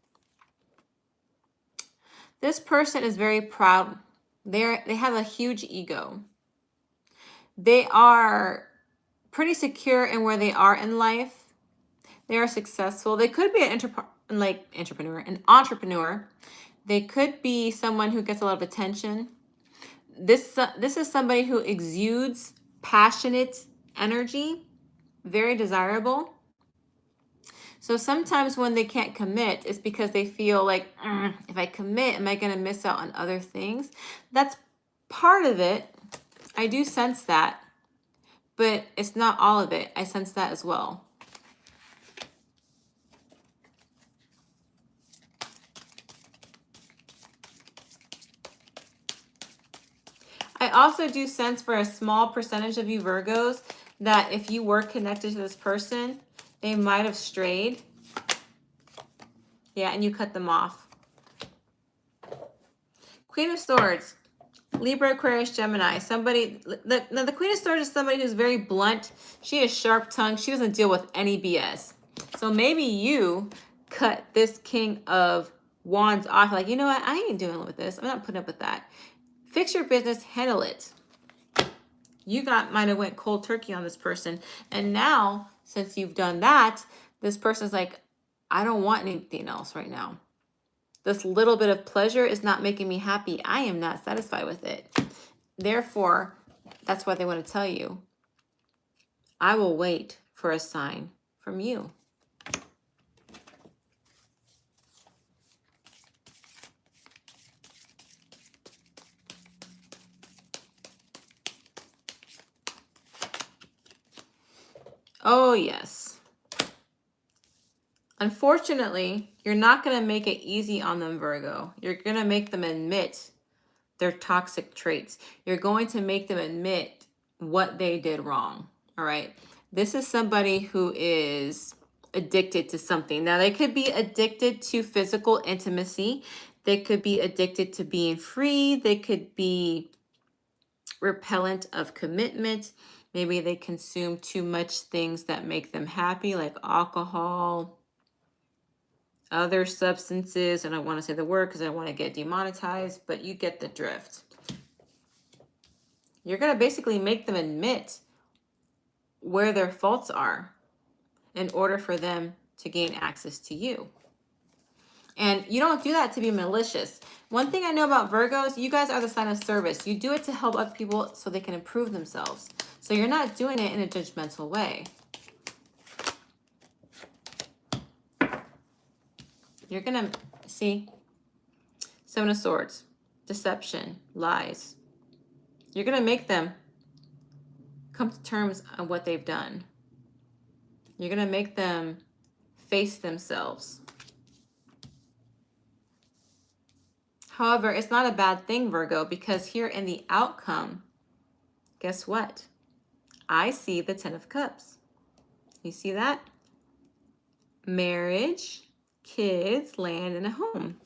This person is very proud. They have a huge ego. They are pretty secure in where they are in life. They are successful. They could be an entrepreneur. They could be someone who gets a lot of attention. This is somebody who exudes passionate energy, very desirable. So sometimes when they can't commit, it's because they feel like, if I commit, am I going to miss out on other things? That's part of it. I do sense that, but it's not all of it. I sense that as well. I also do sense for a small percentage of you Virgos that if you were connected to this person, they might have strayed. Yeah, and you cut them off. Queen of Swords, Libra, Aquarius, Gemini. Somebody, now the Queen of Swords is somebody who's very blunt. She is sharp-tongued. She doesn't deal with any BS. So maybe you cut this King of Wands off. Like, you know what? I ain't dealing with this. I'm not putting up with that. Fix your business. Handle it. You might have went cold turkey on this person. And now, since you've done that, this person's like, I don't want anything else right now. This little bit of pleasure is not making me happy. I am not satisfied with it. Therefore, that's why they want to tell you, I will wait for a sign from you. Oh, yes. Unfortunately, you're not going to make it easy on them, Virgo. You're going to make them admit their toxic traits. You're going to make them admit what they did wrong. All right. This is somebody who is addicted to something. Now, they could be addicted to physical intimacy. They could be addicted to being free. They could be repellent of commitment. Maybe they consume too much things that make them happy, like alcohol, other substances. I don't want to say the word because I don't want to get demonetized, but you get the drift. You're going to basically make them admit where their faults are in order for them to gain access to you. And you don't do that to be malicious. One thing I know about Virgos, you guys are the sign of service. You do it to help other people so they can improve themselves. So you're not doing it in a judgmental way. You're going to see Seven of Swords, deception, lies. You're going to make them come to terms on what they've done. You're going to make them face themselves. However, it's not a bad thing, Virgo, because here in the outcome, guess what? I see the Ten of Cups. You see that? Marriage, kids, land, and a home.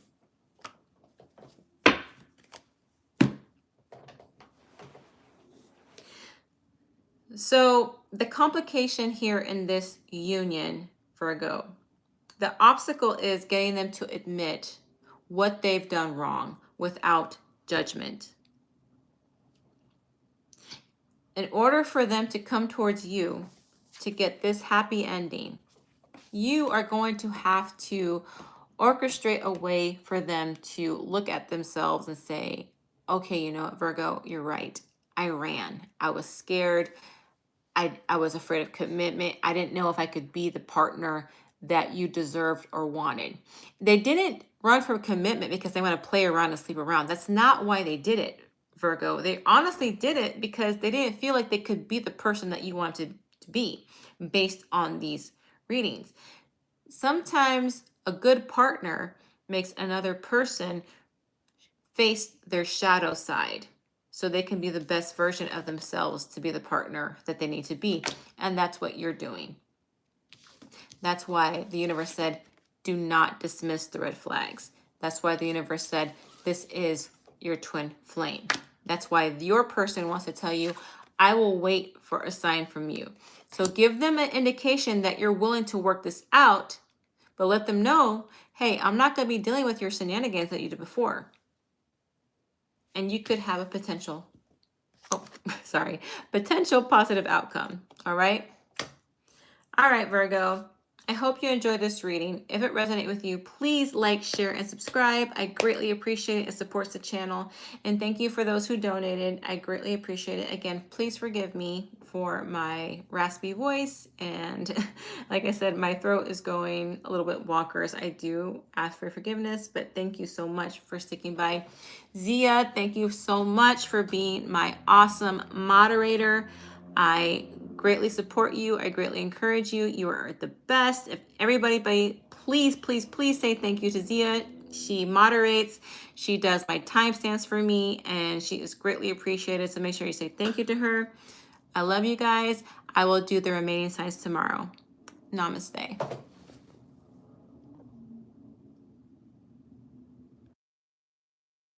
So the complication here in this union, Virgo, the obstacle is getting them to admit what they've done wrong without judgment. In order for them to come towards you to get this happy ending, you are going to have to orchestrate a way for them to look at themselves and say, okay, you know what, Virgo, you're right. I ran. I was scared. I was afraid of commitment. I didn't know if I could be the partner that you deserved or wanted. They didn't run from commitment because they want to play around and sleep around. That's not why they did it, Virgo. They honestly did it because they didn't feel like they could be the person that you wanted to be based on these readings. Sometimes a good partner makes another person face their shadow side. so they can be the best version of themselves to be the partner that they need to be. And that's what you're doing. That's why the universe said, do not dismiss the red flags. That's why the universe said, this is your twin flame. That's why your person wants to tell you, I will wait for a sign from you. So give them an indication that you're willing to work this out, but let them know, hey, I'm not going to be dealing with your shenanigans that you did before. And you could have a potential positive outcome. All right. All right, Virgo. I hope you enjoyed this reading. If it resonated with you, please like, share, and subscribe. I greatly appreciate it. It supports the channel. And thank you for those who donated. I greatly appreciate it. Again, please forgive me for my raspy voice. And like I said, my throat is going a little bit bonkers. I do ask for forgiveness, but thank you so much for sticking by. Zia, thank you so much for being my awesome moderator. I greatly support you. I greatly encourage you. You are the best. If everybody, please, please, please say thank you to Zia. She moderates. She does my timestamps for me, and she is greatly appreciated. So make sure you say thank you to her. I love you guys. I will do the remaining signs tomorrow. Namaste.